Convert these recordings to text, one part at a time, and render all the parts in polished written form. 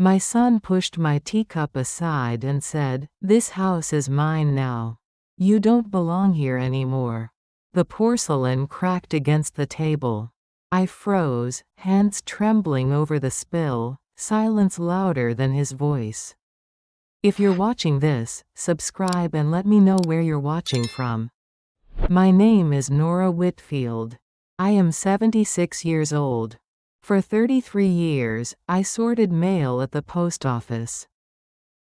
My son pushed my teacup aside and said, "This house is mine now. You don't belong here anymore." The porcelain cracked against the table. I froze, hands trembling over the spill, silence louder than his voice. If you're watching this, subscribe and let me know where you're watching from. My name is Nora Whitfield. I am 76 years old. For 33 years, I sorted mail at the post office.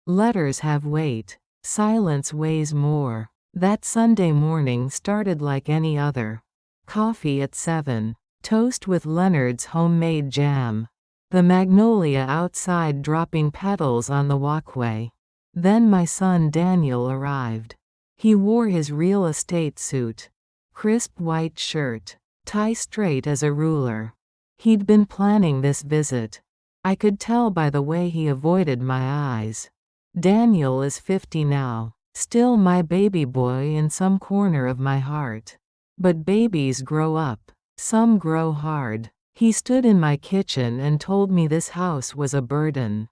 Letters have weight. Silence weighs more. That Sunday morning started like any other. Coffee at 7. Toast with Leonard's homemade jam. The magnolia outside dropping petals on the walkway. Then my son Daniel arrived. He wore his real estate suit. Crisp white shirt. Tie straight as a ruler. He'd been planning this visit. I could tell by the way he avoided my eyes. Daniel is 50 now. Still my baby boy in some corner of my heart. But babies grow up. Some grow hard. He stood in my kitchen and told me this house was a burden.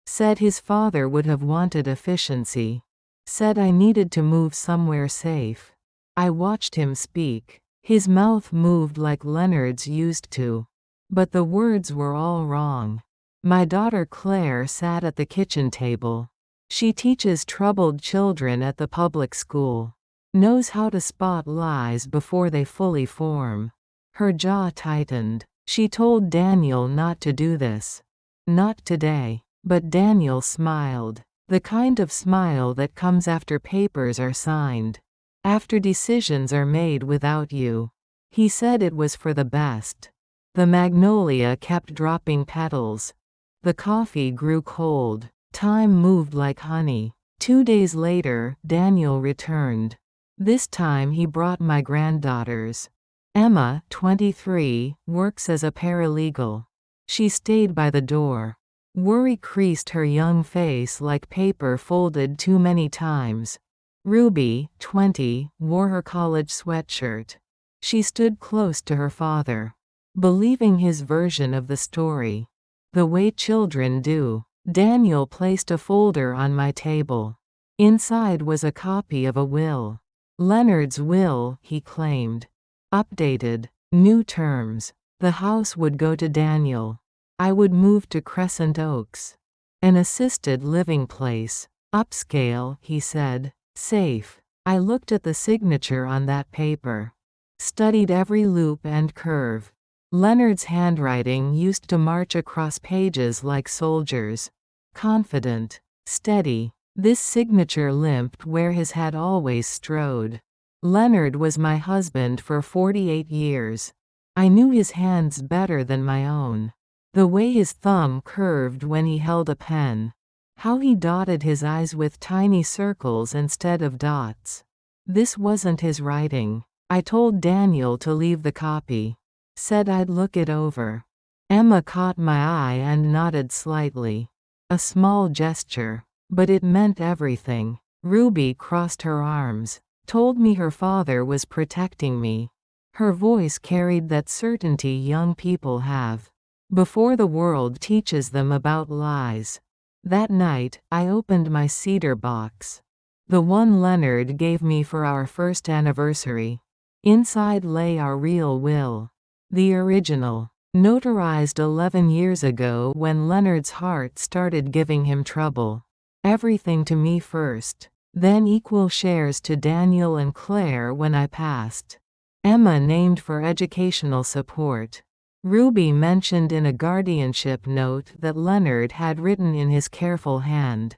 Said his father would have wanted efficiency. Said I needed to move somewhere safe. I watched him speak. His mouth moved like Leonard's used to. But the words were all wrong. My daughter Claire sat at the kitchen table. She teaches troubled children at the public school. Knows how to spot lies before they fully form. Her jaw tightened. She told Daniel not to do this. Not today. But Daniel smiled. The kind of smile that comes after papers are signed. After decisions are made without you. He said it was for the best. The magnolia kept dropping petals. The coffee grew cold. Time moved like honey. 2 days later, Daniel returned. This time he brought my granddaughters. Emma, 23, works as a paralegal. She stayed by the door. Worry creased her young face like paper folded too many times. Ruby, 20, wore her college sweatshirt. She stood close to her father, believing his version of the story. The way children do. Daniel placed a folder on my table. Inside was a copy of a will. Leonard's will, he claimed. Updated. New terms. The house would go to Daniel. I would move to Crescent Oaks. An assisted living place. Upscale, he said. Safe. I looked at the signature on that paper. Studied every loop and curve. Leonard's handwriting used to march across pages like soldiers. Confident. Steady. This signature limped where his had always strode. Leonard was my husband for 48 years. I knew his hands better than my own. The way his thumb curved when he held a pen. How he dotted his eyes with tiny circles instead of dots. This wasn't his writing. I told Daniel to leave the copy. Said I'd look it over. Emma caught my eye and nodded slightly. A small gesture. But it meant everything. Ruby crossed her arms. Told me her father was protecting me. Her voice carried that certainty young people have. Before the world teaches them about lies. That night, I opened my cedar box. The one Leonard gave me for our first anniversary. Inside lay our real will. The original. Notarized 11 years ago when Leonard's heart started giving him trouble. Everything to me first. Then equal shares to Daniel and Claire when I passed. Emma named for educational support. Ruby mentioned in a guardianship note that Leonard had written in his careful hand.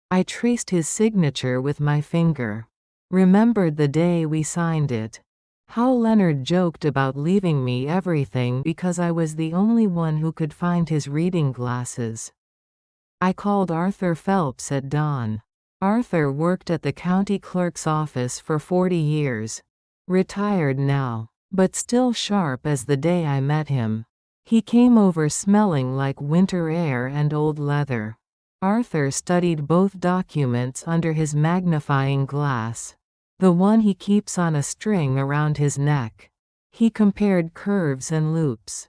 I traced his signature with my finger. Remembered the day we signed it. How Leonard joked about leaving me everything because I was the only one who could find his reading glasses. I called Arthur Phelps at dawn. Arthur worked at the county clerk's office for 40 years. Retired now, but still sharp as the day I met him. He came over smelling like winter air and old leather. Arthur studied both documents under his magnifying glass. The one he keeps on a string around his neck. He compared curves and loops.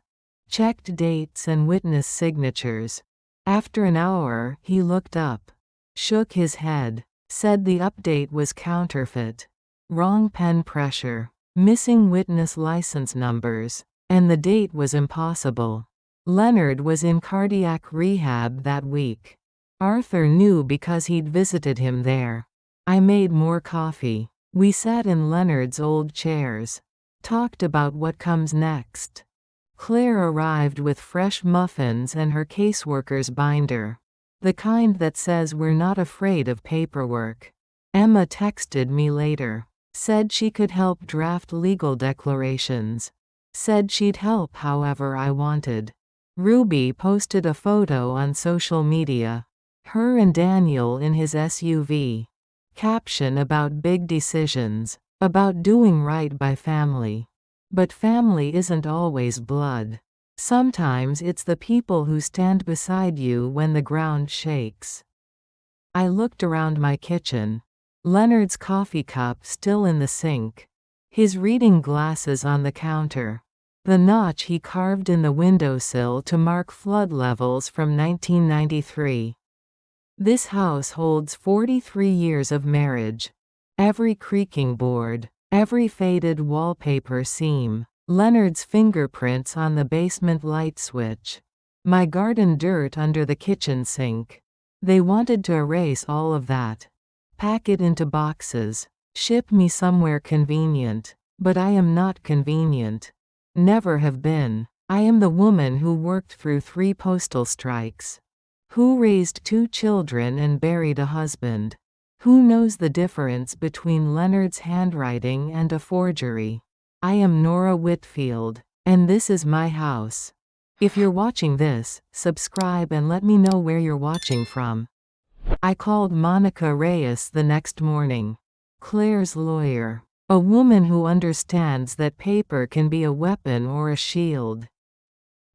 Checked dates and witness signatures. After an hour, he looked up, shook his head, said the update was counterfeit. Wrong pen pressure, missing witness license numbers, and the date was impossible. Leonard was in cardiac rehab that week. Arthur knew because he'd visited him there. I made more coffee. We sat in Leonard's old chairs. Talked about what comes next. Claire arrived with fresh muffins and her caseworker's binder. The kind that says we're not afraid of paperwork. Emma texted me later. Said she could help draft legal declarations. Said she'd help however I wanted. Ruby posted a photo on social media. Her and Daniel in his SUV. Caption about big decisions. About doing right by family. But family isn't always blood. Sometimes it's the people who stand beside you when the ground shakes. I looked around my kitchen. Leonard's coffee cup still in the sink. His reading glasses on the counter. The notch he carved in the windowsill to mark flood levels from 1993. This house holds 43 years of marriage. Every creaking board, every faded wallpaper seam, Leonard's fingerprints on the basement light switch. My garden dirt under the kitchen sink. They wanted to erase all of that. Pack it into boxes. Ship me somewhere convenient. But I am not convenient. Never have been. I am the woman who worked through 3 postal strikes. Who raised 2 children and buried a husband. Who knows the difference between Leonard's handwriting and a forgery? I am Nora Whitfield, and this is my house. If you're watching this, subscribe and let me know where you're watching from. I called Monica Reyes the next morning. Claire's lawyer. A woman who understands that paper can be a weapon or a shield.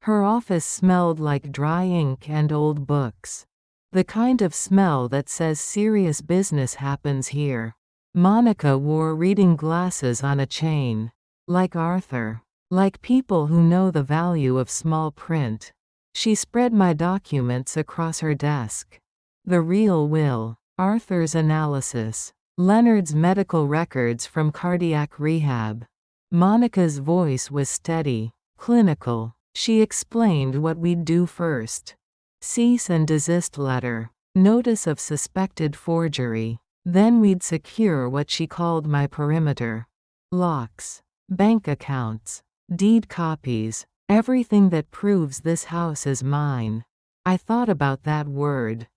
Her office smelled like dry ink and old books. The kind of smell that says serious business happens here. Monica wore reading glasses on a chain. Like Arthur. Like people who know the value of small print. She spread my documents across her desk. The real will. Arthur's analysis. Leonard's medical records from cardiac rehab. Monica's voice was steady, clinical. She explained what we'd do first. Cease and desist letter. Notice of suspected forgery. Then we'd secure what she called my perimeter. Locks. Bank accounts. Deed copies. Everything that proves this house is mine. I thought about that word.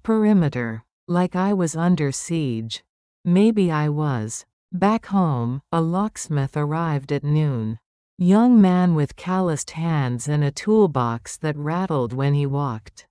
Perimeter. Like I was under siege. Maybe I was. Back home, a locksmith arrived at noon. Young man with calloused hands and a toolbox that rattled when he walked.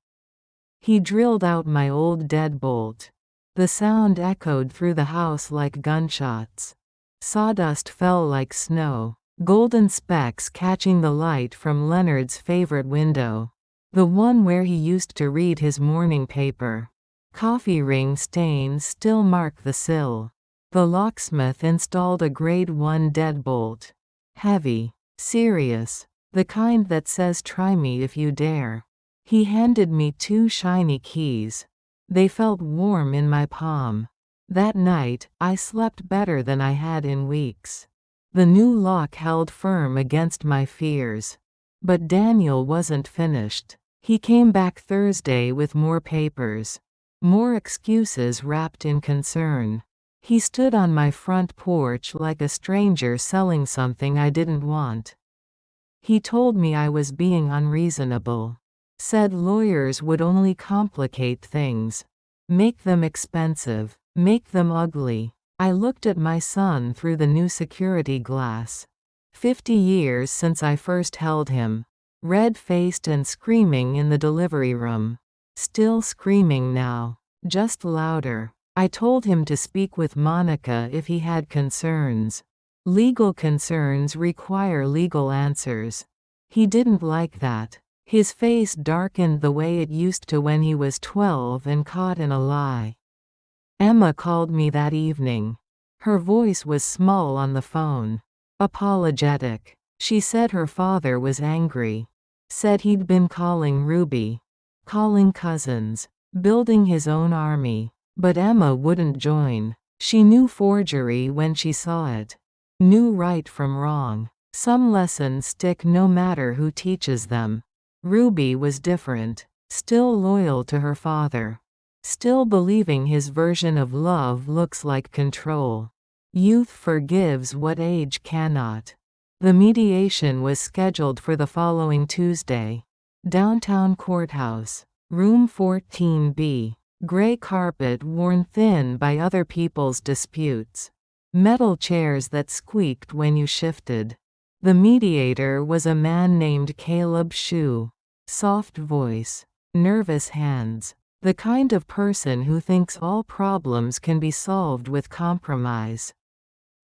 He drilled out my old deadbolt. The sound echoed through the house like gunshots. Sawdust fell like snow, golden specks catching the light from Leonard's favorite window. The one where he used to read his morning paper. Coffee ring stains still mark the sill. The locksmith installed a grade 1 deadbolt. Heavy. Serious. The kind that says try me if you dare. He handed me 2 shiny keys. They felt warm in my palm. That night, I slept better than I had in weeks. The new lock held firm against my fears. But Daniel wasn't finished. He came back Thursday with more papers. More excuses wrapped in concern. He stood on my front porch like a stranger selling something I didn't want. He told me I was being unreasonable. Said lawyers would only complicate things. Make them expensive. Make them ugly. I looked at my son through the new security glass. 50 years since I first held him. Red-faced and screaming in the delivery room. Still screaming now. Just louder. I told him to speak with Monica if he had concerns. Legal concerns require legal answers. He didn't like that. His face darkened the way it used to when he was 12 and caught in a lie. Emma called me that evening. Her voice was small on the phone. Apologetic. She said her father was angry. Said he'd been calling Ruby. calling cousins, building his own army. But Emma wouldn't join. She knew forgery when she saw it. Knew right from wrong. Some lessons stick no matter who teaches them. Ruby was different. Still loyal to her father. Still believing his version of love looks like control. Youth forgives what age cannot. The mediation was scheduled for the following Tuesday. Downtown courthouse. Room 14B. Gray carpet worn thin by other people's disputes. Metal chairs that squeaked when you shifted. The mediator was a man named Caleb Shue. Soft voice. Nervous hands. The kind of person who thinks all problems can be solved with compromise.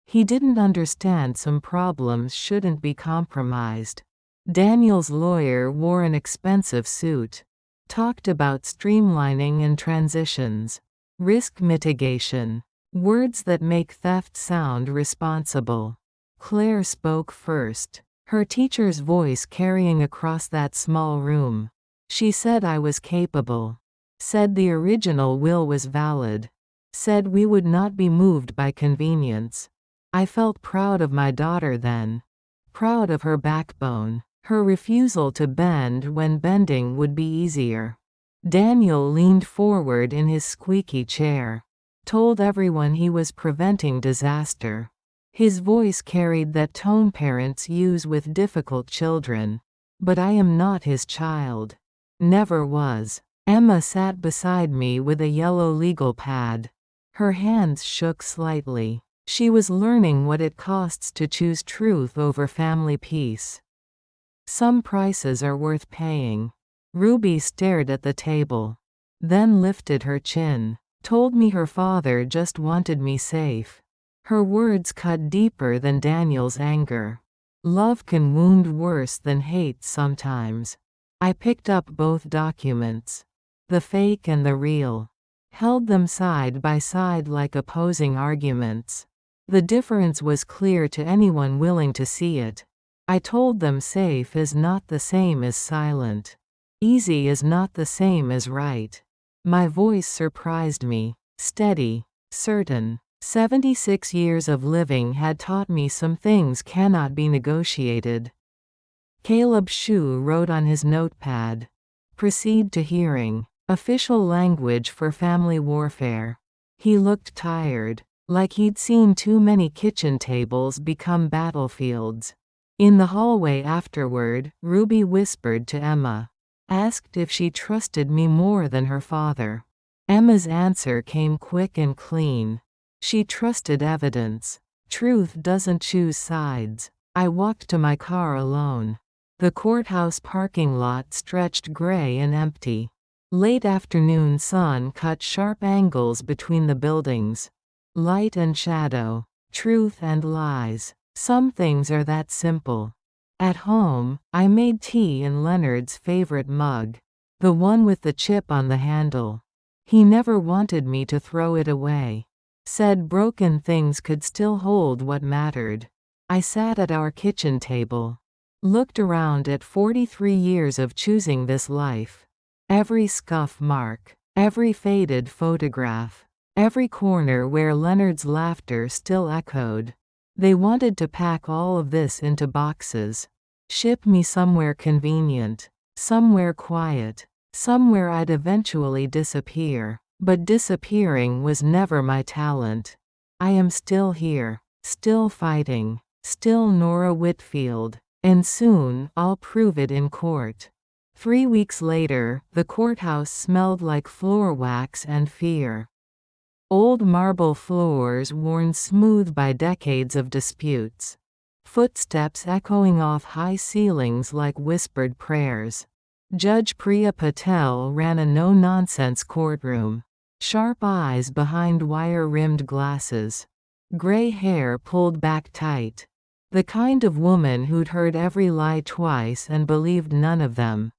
He didn't understand some problems shouldn't be compromised. Daniel's lawyer wore an expensive suit. Talked about streamlining and transitions. Risk mitigation. Words that make theft sound responsible. Claire spoke first. Her teacher's voice carrying across that small room. She said I was capable. Said the original will was valid. Said we would not be moved by convenience. I felt proud of my daughter then. Proud of her backbone. Her refusal to bend when bending would be easier. Daniel leaned forward in his squeaky chair. Told everyone he was preventing disaster. His voice carried that tone parents use with difficult children. But I am not his child. Never was. Emma sat beside me with a yellow legal pad. Her hands shook slightly. She was learning what it costs to choose truth over family peace. Some prices are worth paying. Ruby stared at the table. Then lifted her chin. Told me her father just wanted me safe. Her words cut deeper than Daniel's anger. Love can wound worse than hate sometimes. I picked up both documents. The fake and the real. Held them side by side like opposing arguments. The difference was clear to anyone willing to see it. I told them safe is not the same as silent. Easy is not the same as right. My voice surprised me. Steady. Certain. 76 years of living had taught me some things cannot be negotiated. Caleb Shue wrote on his notepad. Proceed to hearing. Official language for family warfare. He looked tired. Like he'd seen too many kitchen tables become battlefields. In the hallway afterward, Ruby whispered to Emma. Asked if she trusted me more than her father. Emma's answer came quick and clean. She trusted evidence. Truth doesn't choose sides. I walked to my car alone. The courthouse parking lot stretched gray and empty. Late afternoon sun cut sharp angles between the buildings. Light and shadow. Truth and lies. Some things are that simple. At home, I made tea in Leonard's favorite mug. The one with the chip on the handle. He never wanted me to throw it away. Said broken things could still hold what mattered. I sat at our kitchen table. Looked around at 43 years of choosing this life. Every scuff mark. Every faded photograph. Every corner where Leonard's laughter still echoed. They wanted to pack all of this into boxes. Ship me somewhere convenient. Somewhere quiet. Somewhere I'd eventually disappear. But disappearing was never my talent. I am still here. Still fighting. Still Nora Whitfield. And soon, I'll prove it in court. 3 weeks later, the courthouse smelled like floor wax and fear. Old marble floors worn smooth by decades of disputes. Footsteps echoing off high ceilings like whispered prayers. Judge Priya Patel ran a no-nonsense courtroom. Sharp eyes behind wire-rimmed glasses. Gray hair pulled back tight. The kind of woman who'd heard every lie twice and believed none of them.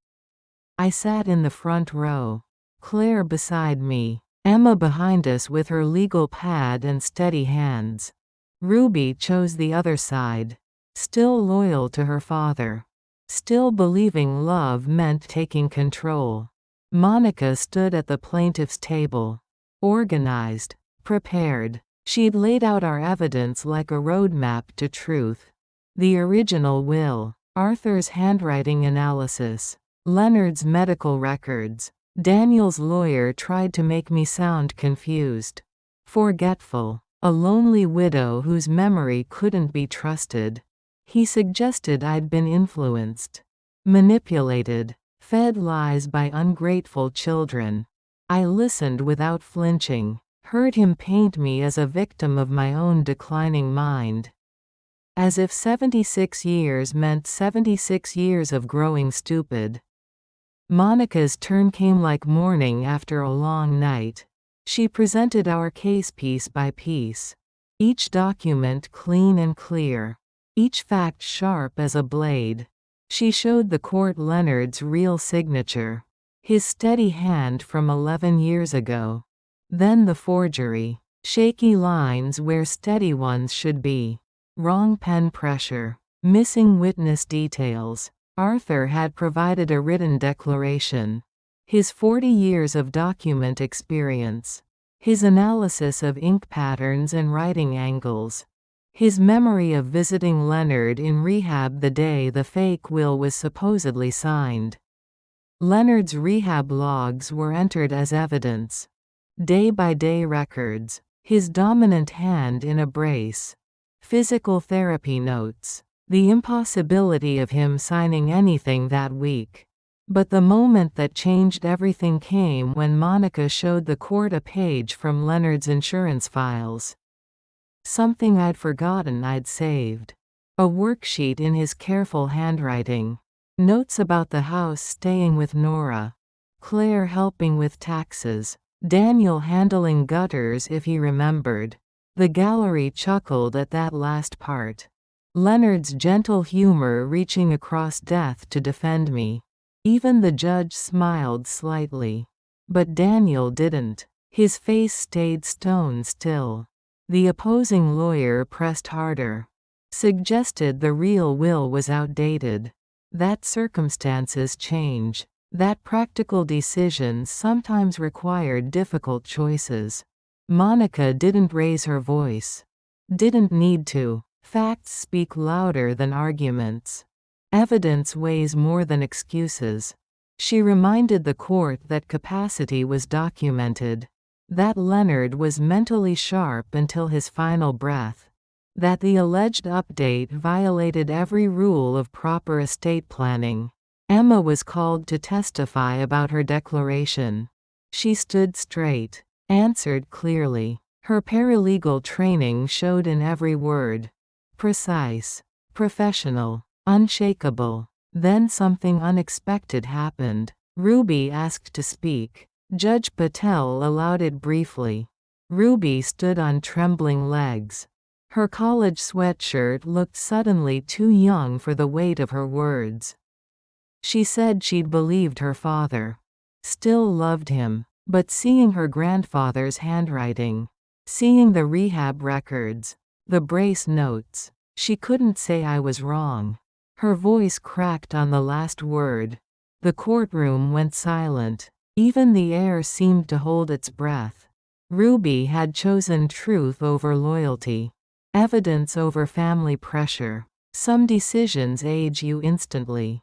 I sat in the front row. Claire beside me. Emma behind us with her legal pad and steady hands. Ruby chose the other side. Still loyal to her father. Still believing love meant taking control. Monica stood at the plaintiff's table. Organized. Prepared. She'd laid out our evidence like a roadmap to truth. The original will. Arthur's handwriting analysis. Leonard's medical records. Daniel's lawyer tried to make me sound confused. Forgetful. A lonely widow whose memory couldn't be trusted. He suggested I'd been influenced. Manipulated. Fed lies by ungrateful children. I listened without flinching, heard him paint me as a victim of my own declining mind. As if 76 years meant 76 years of growing stupid. Monica's turn came like morning after a long night. She presented our case piece by piece. Each document clean and clear. Each fact sharp as a blade. She showed the court Leonard's real signature. His steady hand from 11 years ago. Then the forgery. Shaky lines where steady ones should be. Wrong pen pressure. Missing witness details. Arthur had provided a written declaration. His 40 years of document experience. His analysis of ink patterns and writing angles. His memory of visiting Leonard in rehab the day the fake will was supposedly signed. Leonard's rehab logs were entered as evidence. Day-by-day records. His dominant hand in a brace. Physical therapy notes. The impossibility of him signing anything that week. But the moment that changed everything came when Monica showed the court a page from Leonard's insurance files. Something I'd forgotten I'd saved. A worksheet in his careful handwriting. Notes about the house staying with Nora. Claire helping with taxes. Daniel handling gutters if he remembered. The gallery chuckled at that last part. Leonard's gentle humor reaching across death to defend me. Even the judge smiled slightly. But Daniel didn't. His face stayed stone still. The opposing lawyer pressed harder. Suggested the real will was outdated. That circumstances change. That practical decisions sometimes required difficult choices. Monica didn't raise her voice. Didn't need to. Facts speak louder than arguments. Evidence weighs more than excuses. She reminded the court that capacity was documented. That Leonard was mentally sharp until his final breath. That the alleged update violated every rule of proper estate planning. Emma was called to testify about her declaration. She stood straight, answered clearly. Her paralegal training showed in every word. Precise, professional, unshakable. Then something unexpected happened. Ruby asked to speak. Judge Patel allowed it briefly. Ruby stood on trembling legs. Her college sweatshirt looked suddenly too young for the weight of her words. She said she'd believed her father. Still loved him. But seeing her grandfather's handwriting. Seeing the rehab records. The brace notes. She couldn't say I was wrong. Her voice cracked on the last word. The courtroom went silent. Even the air seemed to hold its breath. Ruby had chosen truth over loyalty. Evidence over family pressure. Some decisions age you instantly.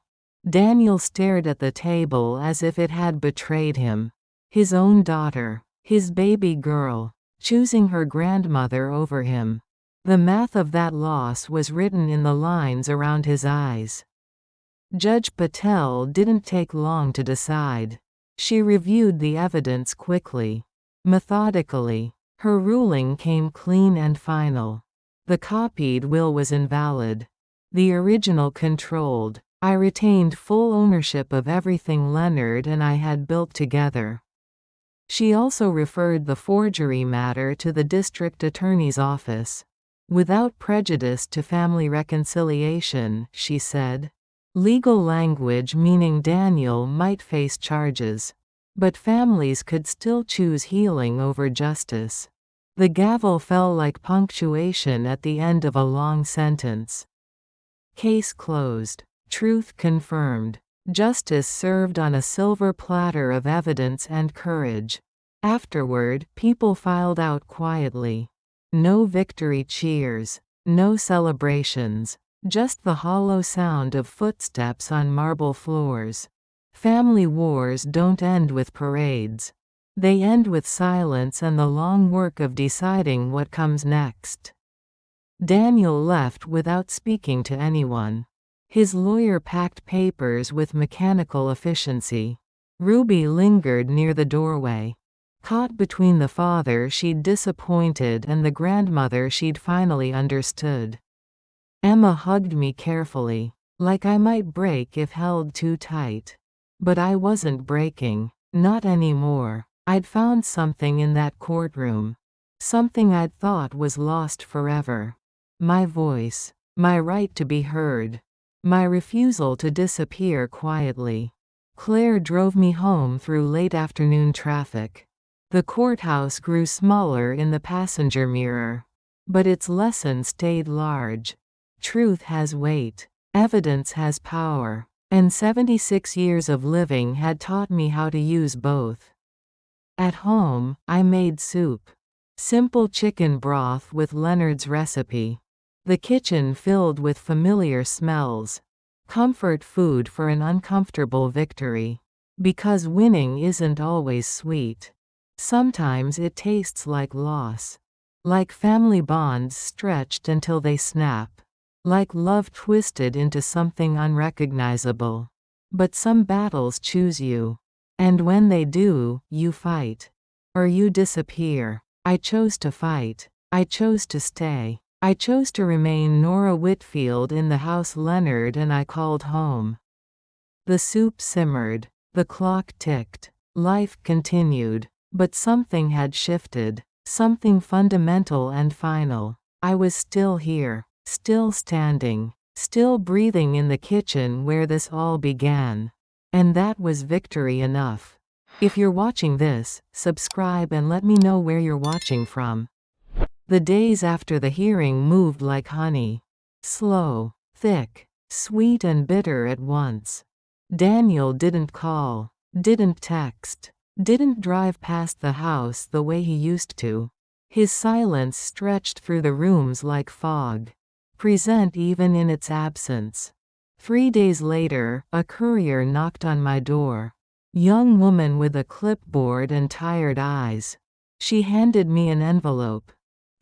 Daniel stared at the table as if it had betrayed him. His own daughter. His baby girl. Choosing her grandmother over him. The math of that loss was written in the lines around his eyes. Judge Patel didn't take long to decide. She reviewed the evidence quickly. Methodically. Her ruling came clean and final. The copied will was invalid. The original controlled. I retained full ownership of everything Leonard and I had built together. She also referred the forgery matter to the district attorney's office. Without prejudice to family reconciliation, she said. Legal language meaning Daniel might face charges. But families could still choose healing over justice. The gavel fell like punctuation at the end of a long sentence. Case closed. Truth confirmed. Justice served on a silver platter of evidence and courage. Afterward, people filed out quietly. No victory cheers. No celebrations. Just the hollow sound of footsteps on marble floors. Family wars don't end with parades. They end with silence and the long work of deciding what comes next. Daniel left without speaking to anyone. His lawyer packed papers with mechanical efficiency. Ruby lingered near the doorway. Caught between the father she'd disappointed and the grandmother she'd finally understood. Emma hugged me carefully, like I might break if held too tight. But I wasn't breaking. Not anymore. I'd found something in that courtroom. Something I'd thought was lost forever. My voice. My right to be heard. My refusal to disappear quietly. Claire drove me home through late afternoon traffic. The courthouse grew smaller in the passenger mirror. But its lesson stayed large. Truth has weight. Evidence has power. And 76 years of living had taught me how to use both. At home, I made soup. Simple chicken broth with Leonard's recipe. The kitchen filled with familiar smells. Comfort food for an uncomfortable victory. Because winning isn't always sweet. Sometimes it tastes like loss. Like family bonds stretched until they snap. Like love twisted into something unrecognizable. But some battles choose you. And when they do, you fight. Or you disappear. I chose to fight. I chose to stay. I chose to remain Nora Whitfield in the house Leonard and I called home. The soup simmered. The clock ticked. Life continued. But something had shifted. Something fundamental and final. I was still here. Still standing. Still breathing in the kitchen where this all began. And that was victory enough. If you're watching this, subscribe and let me know where you're watching from. The days after the hearing moved like honey. Slow, thick, sweet and bitter at once. Daniel didn't call, didn't text, didn't drive past the house the way he used to. His silence stretched through the rooms like fog. Present even in its absence. 3 days later, a courier knocked on my door. Young woman with a clipboard and tired eyes. She handed me an envelope.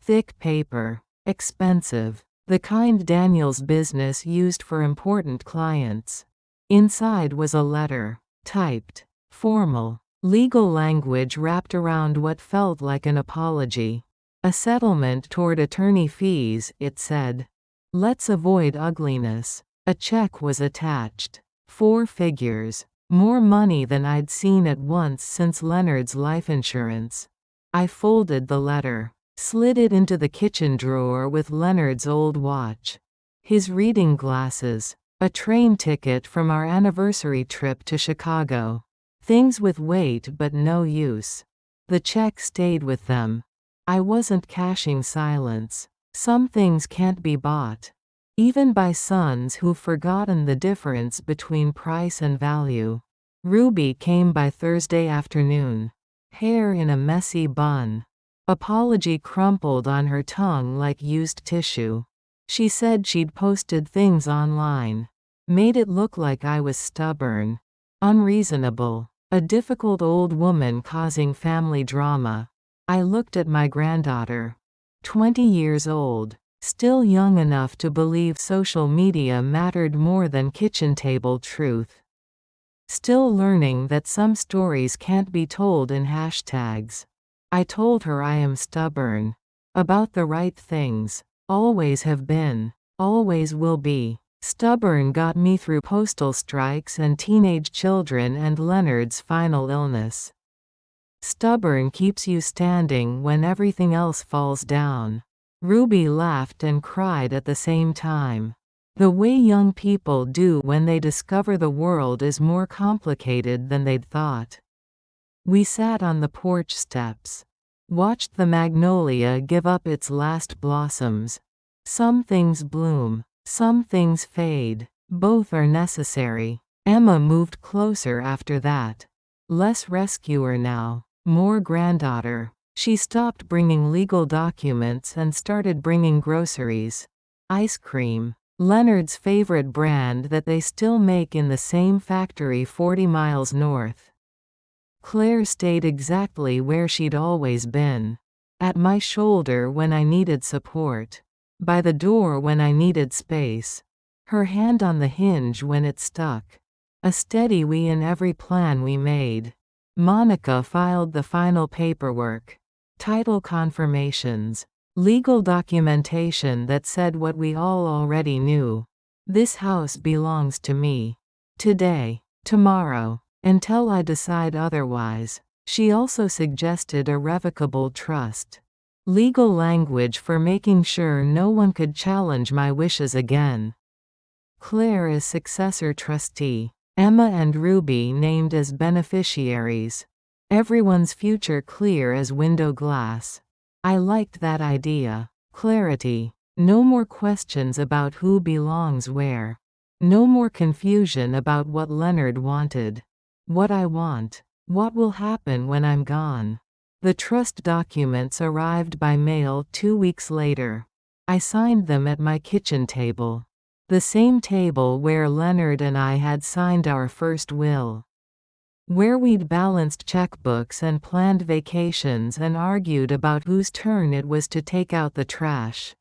Thick paper. Expensive. The kind Daniel's business used for important clients. Inside was a letter. Typed. Formal. Legal language wrapped around what felt like an apology. A settlement toward attorney fees, it said. Let's avoid ugliness. A check was attached. 4 figures. More money than I'd seen at once since Leonard's life insurance. I folded the letter. Slid it into the kitchen drawer with Leonard's old watch. His reading glasses. A train ticket from our anniversary trip to Chicago. Things with weight but no use. The check stayed with them. I wasn't cashing silence. Some things can't be bought. Even by sons who've forgotten the difference between price and value. Ruby came by Thursday afternoon. Hair in a messy bun. Apology crumpled on her tongue like used tissue. She said she'd posted things online. Made it look like I was stubborn. Unreasonable. A difficult old woman causing family drama. I looked at my granddaughter. 20 years old. Still young enough to believe social media mattered more than kitchen table truth. Still learning that some stories can't be told in hashtags. I told her I am stubborn. About the right things. Always have been. Always will be. Stubborn got me through postal strikes and teenage children and Leonard's final illness. Stubborn keeps you standing when everything else falls down. Ruby laughed and cried at the same time. The way young people do when they discover the world is more complicated than they'd thought. We sat on the porch steps. Watched the magnolia give up its last blossoms. Some things bloom. Some things fade. Both are necessary. Emma moved closer after that. Less rescuer now, more granddaughter. She stopped bringing legal documents and started bringing groceries. Ice cream. Leonard's favorite brand that they still make in the same factory 40 miles north. Claire stayed exactly where she'd always been. At my shoulder when I needed support. By the door when I needed space. Her hand on the hinge when it stuck. A steady we in every plan we made. Monica filed the final paperwork. Title confirmations. Legal documentation that said what we all already knew. This house belongs to me. Today. Tomorrow. Until I decide otherwise. She also suggested irrevocable trust. Legal language for making sure no one could challenge my wishes again. Claire as successor trustee. Emma and Ruby named as beneficiaries. Everyone's future clear as window glass. I liked that idea. Clarity. No more questions about who belongs where. No more confusion about what Leonard wanted. What I want. What will happen when I'm gone? The trust documents arrived by mail 2 weeks later. I signed them at my kitchen table. The same table where Leonard and I had signed our first will. Where we'd balanced checkbooks and planned vacations and argued about whose turn it was to take out the trash.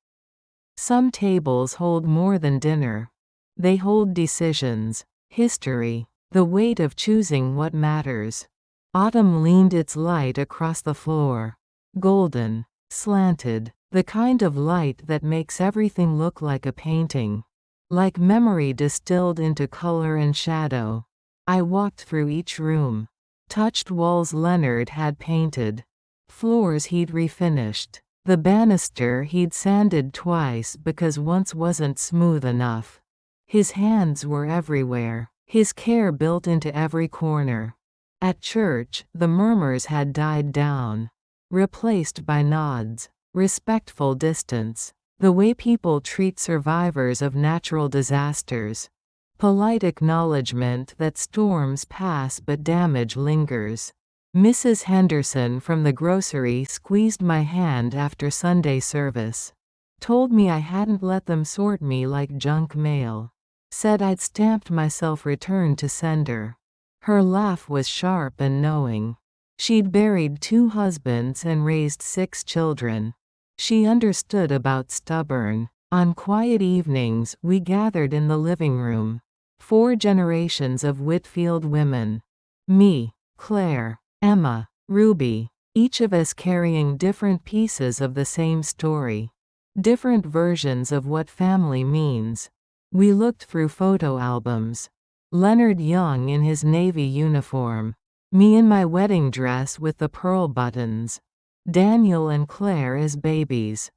Some tables hold more than dinner. They hold decisions, history, the weight of choosing what matters. Autumn leaned its light across the floor. Golden, slanted, the kind of light that makes everything look like a painting. Like memory distilled into color and shadow. I walked through each room. Touched walls Leonard had painted. Floors he'd refinished. The banister he'd sanded twice because once wasn't smooth enough. His hands were everywhere. His care built into every corner. At church, the murmurs had died down. Replaced by nods. Respectful distance. The way people treat survivors of natural disasters. Polite acknowledgement that storms pass but damage lingers. Mrs. Henderson from the grocery squeezed my hand after Sunday service. Told me I hadn't let them sort me like junk mail. Said I'd stamped myself return to sender. Her laugh was sharp and knowing. She'd buried 2 husbands and raised 6 children. She understood about stubborn. On quiet evenings, we gathered in the living room. 4 generations of Whitfield women. Me, Claire, Emma, Ruby, each of us carrying different pieces of the same story. Different versions of what family means. We looked through photo albums. Leonard young in his Navy uniform. Me in my wedding dress with the pearl buttons. Daniel and Claire as babies.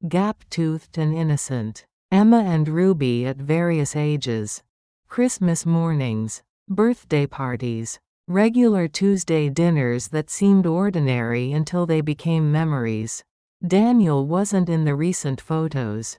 Gap-toothed and innocent. Emma and Ruby at various ages. Christmas mornings. Birthday parties. Regular Tuesday dinners that seemed ordinary until they became memories. Daniel wasn't in the recent photos.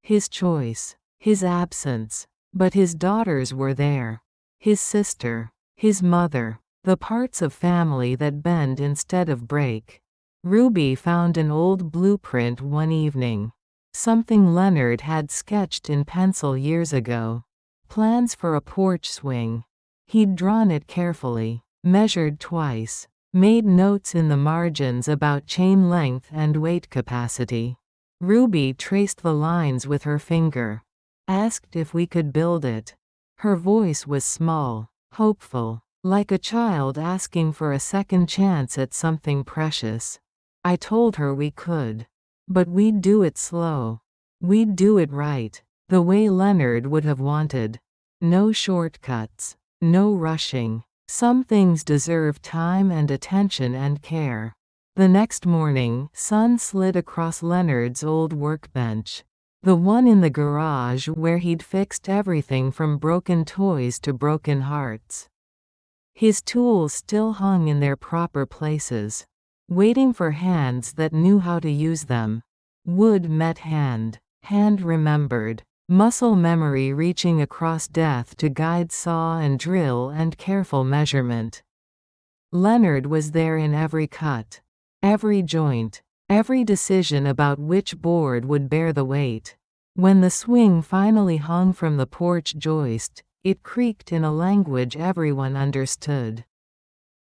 His choice. His absence. But his daughters were there. His sister. His mother. The parts of family that bend instead of break. Ruby found an old blueprint one evening. Something Leonard had sketched in pencil years ago. Plans for a porch swing. He'd drawn it carefully, measured twice, made notes in the margins about chain length and weight capacity. Ruby traced the lines with her finger. Asked if we could build it. Her voice was small, hopeful, like a child asking for a second chance at something precious. I told her we could. But we'd do it slow. We'd do it right, the way Leonard would have wanted. No shortcuts. No rushing. Some things deserve time and attention and care. The next morning, sun slid across Leonard's old workbench. The one in the garage where he'd fixed everything from broken toys to broken hearts. His tools still hung in their proper places. Waiting for hands that knew how to use them. Wood met hand. Hand remembered. Muscle memory reaching across death to guide saw and drill and careful measurement. Leonard was there in every cut, every joint, every decision about which board would bear the weight. When the swing finally hung from the porch joist, it creaked in a language everyone understood.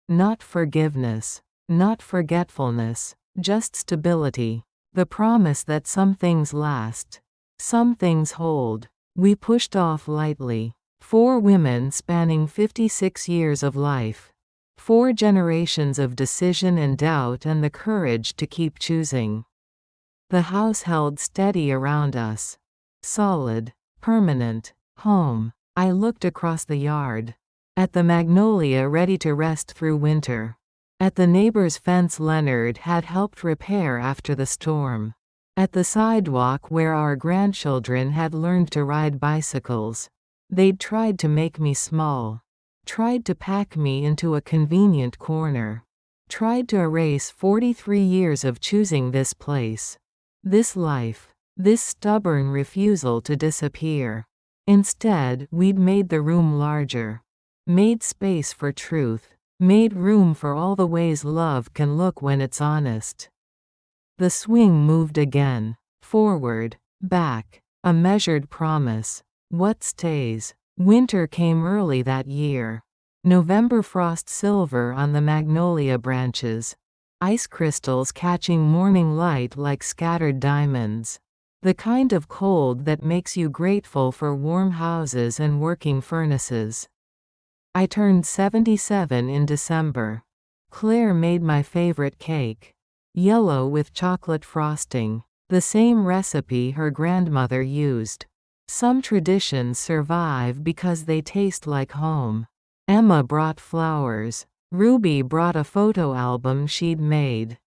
Not forgiveness, not forgetfulness, just stability. The promise that some things last, some things hold. We pushed off lightly. 4 women spanning 56 years of life. 4 generations of decision and doubt and the courage to keep choosing. The house held steady around us. Solid, permanent, home. I looked across the yard. At the magnolia ready to rest through winter. At the neighbor's fence Leonard had helped repair after the storm. At the sidewalk where our grandchildren had learned to ride bicycles. They'd tried to make me small. Tried to pack me into a convenient corner. Tried to erase 43 years of choosing this place. This life. This stubborn refusal to disappear. Instead, we'd made the room larger. Made space for truth. Made room for all the ways love can look when it's honest. The swing moved again. Forward. Back. A measured promise. What stays? Winter came early that year. November frost silver on the magnolia branches. Ice crystals catching morning light like scattered diamonds. The kind of cold that makes you grateful for warm houses and working furnaces. I turned 77 in December. Claire made my favorite cake. Yellow with chocolate frosting. The same recipe her grandmother used. Some traditions survive because they taste like home. Emma brought flowers. Ruby brought a photo album she'd made.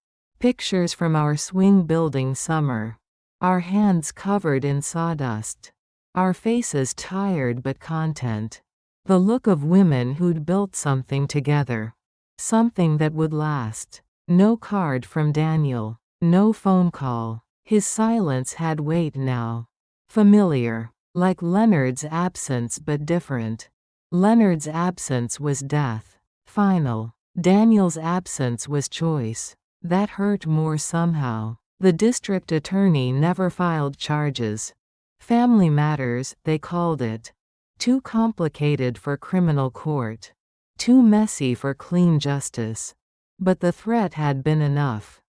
Pictures from our swing building summer. Our hands covered in sawdust. Our faces tired but content. The look of women who'd built something together. Something that would last. No card from Daniel. No phone call. His silence had weight now. Familiar. Like Leonard's absence but different. Leonard's absence was death. Final. Daniel's absence was choice. That hurt more somehow. The district attorney never filed charges. Family matters, they called it. Too complicated for criminal court. Too messy for clean justice. But the threat had been enough.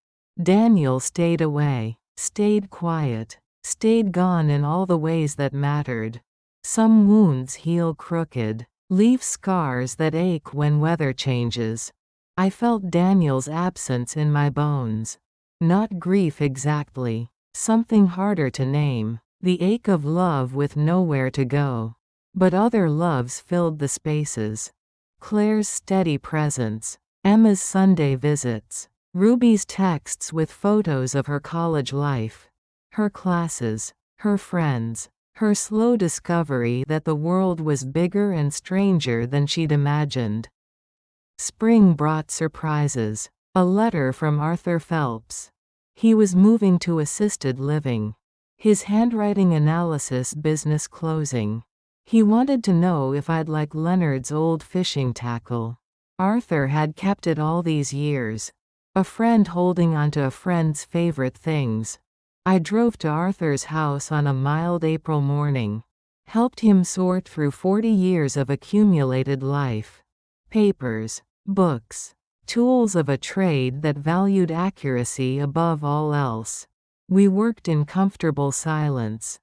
Daniel stayed away, stayed quiet, stayed gone in all the ways that mattered. Some wounds heal crooked, leave scars that ache when weather changes. I felt Daniel's absence in my bones. Not grief exactly, something harder to name. The ache of love with nowhere to go. But other loves filled the spaces. Claire's steady presence. Emma's Sunday visits. Ruby's texts with photos of her college life. Her classes. Her friends. Her slow discovery that the world was bigger and stranger than she'd imagined. Spring brought surprises. A letter from Arthur Phelps. He was moving to assisted living. His handwriting analysis business closing. He wanted to know if I'd like Leonard's old fishing tackle. Arthur had kept it all these years. A friend holding onto a friend's favorite things. I drove to Arthur's house on a mild April morning. Helped him sort through 40 years of accumulated life. Papers, books, tools of a trade that valued accuracy above all else. We worked in comfortable silence.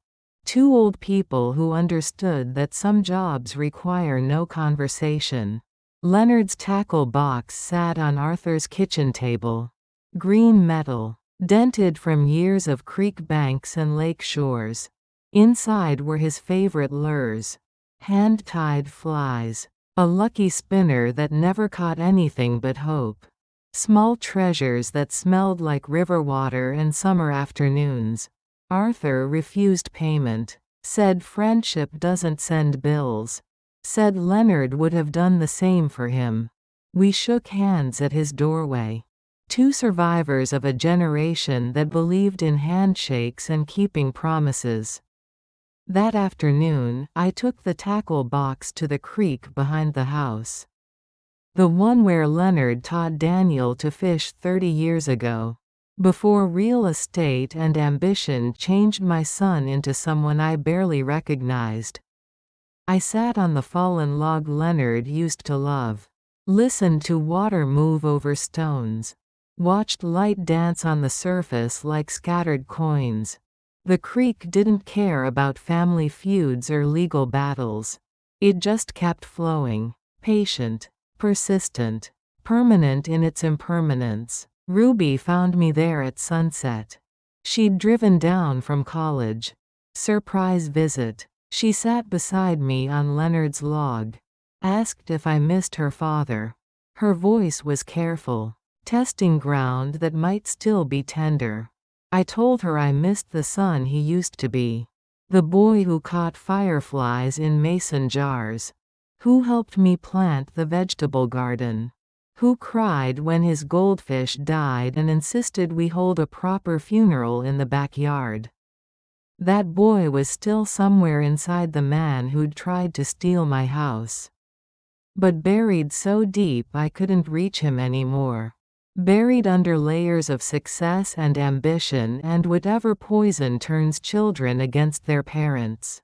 2 old people who understood that some jobs require no conversation. Leonard's tackle box sat on Arthur's kitchen table. Green metal, dented from years of creek banks and lake shores. Inside were his favorite lures. Hand-tied flies. A lucky spinner that never caught anything but hope. Small treasures that smelled like river water and summer afternoons. Arthur refused payment. Said friendship doesn't send bills. Said Leonard would have done the same for him. We shook hands at his doorway. 2 survivors of a generation that believed in handshakes and keeping promises. That afternoon, I took the tackle box to the creek behind the house. The one where Leonard taught Daniel to fish 30 years ago. Before real estate and ambition changed my son into someone I barely recognized. I sat on the fallen log Leonard used to love. Listened to water move over stones. Watched light dance on the surface like scattered coins. The creek didn't care about family feuds or legal battles. It just kept flowing. Patient. Persistent. Permanent in its impermanence. Ruby found me there at sunset. She'd driven down from college. Surprise visit. She sat beside me on Leonard's log. Asked if I missed her father. Her voice was careful. Testing ground that might still be tender. I told her I missed the son he used to be. The boy who caught fireflies in mason jars. Who helped me plant the vegetable garden. Who cried when his goldfish died and insisted we hold a proper funeral in the backyard. That boy was still somewhere inside the man who'd tried to steal my house. But buried so deep I couldn't reach him anymore. Buried under layers of success and ambition and whatever poison turns children against their parents.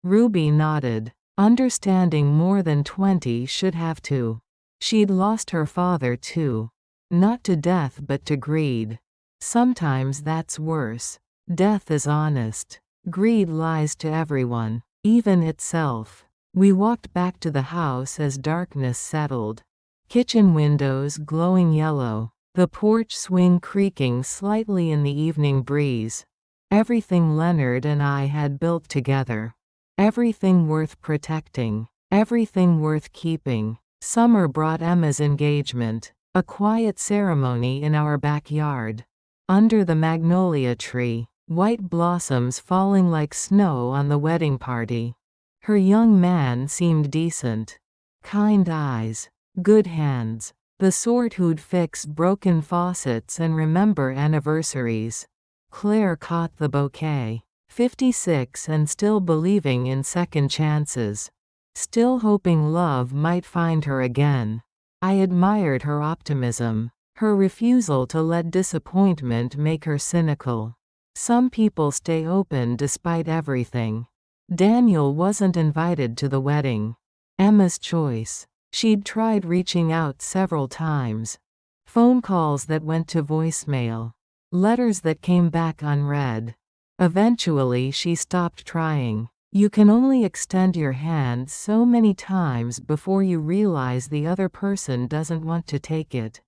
Ruby nodded, understanding more than 20 should have to. She'd lost her father too. Not to death but to greed. Sometimes that's worse. Death is honest. Greed lies to everyone, even itself. We walked back to the house as darkness settled. Kitchen windows glowing yellow. The porch swing creaking slightly in the evening breeze. Everything Leonard and I had built together. Everything worth protecting. Everything worth keeping. Summer brought Emma's engagement, a quiet ceremony in our backyard. Under the magnolia tree, white blossoms falling like snow on the wedding party. Her young man seemed decent. Kind eyes. Good hands. The sort who'd fix broken faucets and remember anniversaries. Claire caught the bouquet. 56 and still believing in second chances. Still hoping love might find her again. I admired her optimism, her refusal to let disappointment make her cynical. Some people stay open despite everything. Daniel wasn't invited to the wedding. Emma's choice. She'd tried reaching out several times. Phone calls that went to voicemail. Letters that came back unread. Eventually she stopped trying. You can only extend your hand so many times before you realize the other person doesn't want to take it.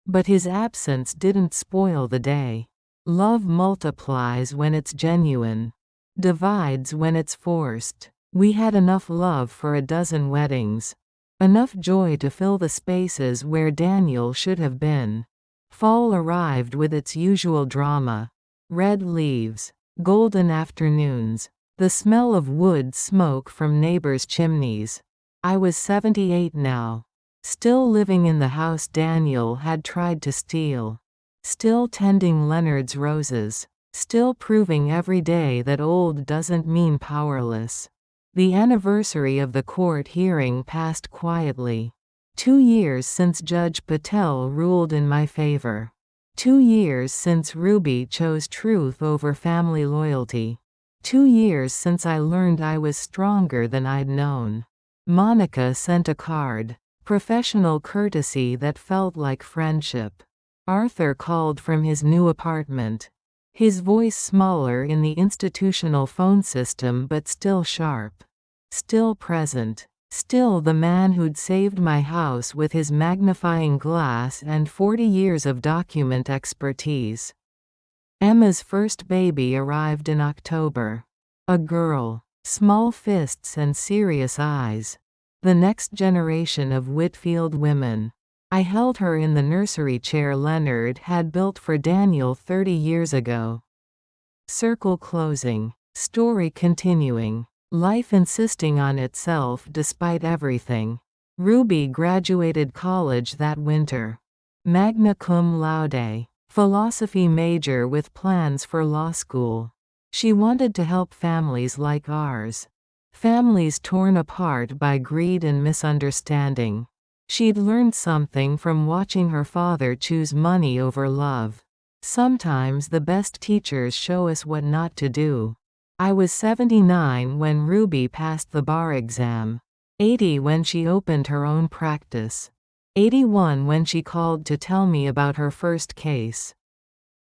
But his absence didn't spoil the day. Love multiplies when it's genuine. Divides when it's forced. We had enough love for a dozen weddings. Enough joy to fill the spaces where Daniel should have been. Fall arrived with its usual drama. Red leaves. Golden afternoons. The smell of wood smoke from neighbors' chimneys. I was 78 now. Still living in the house Daniel had tried to steal. Still tending Leonard's roses. Still proving every day that old doesn't mean powerless. The anniversary of the court hearing passed quietly. 2 years since Judge Patel ruled in my favor. 2 years since Ruby chose truth over family loyalty. 2 years since I learned I was stronger than I'd known. Monica sent a card. Professional courtesy that felt like friendship. Arthur called from his new apartment. His voice smaller in the institutional phone system but still sharp. Still present. Still the man who'd saved my house with his magnifying glass and 40 years of document expertise. Emma's first baby arrived in October. A girl. Small fists and serious eyes. The next generation of Whitfield women. I held her in the nursery chair Leonard had built for Daniel 30 years ago. Circle closing. Story continuing. Life insisting on itself despite everything. Ruby graduated college that winter. Magna cum laude. Philosophy major with plans for law school. She wanted to help families like ours. Families torn apart by greed and misunderstanding. She'd learned something from watching her father choose money over love. Sometimes the best teachers show us what not to do. I was 79 when Ruby passed the bar exam. 80 when she opened her own practice. 81 when she called to tell me about her first case.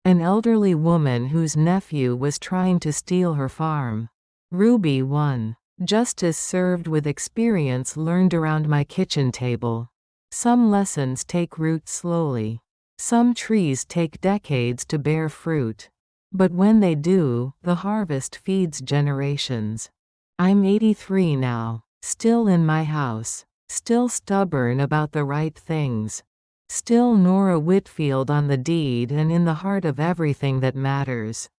An elderly woman whose nephew was trying to steal her farm. Ruby 1. Justice served with experience learned around my kitchen table. Some lessons take root slowly. Some trees take decades to bear fruit. But when they do, the harvest feeds generations. I'm 83 now, still in my house, still stubborn about the right things. Still Nora Whitfield on the deed and in the heart of everything that matters.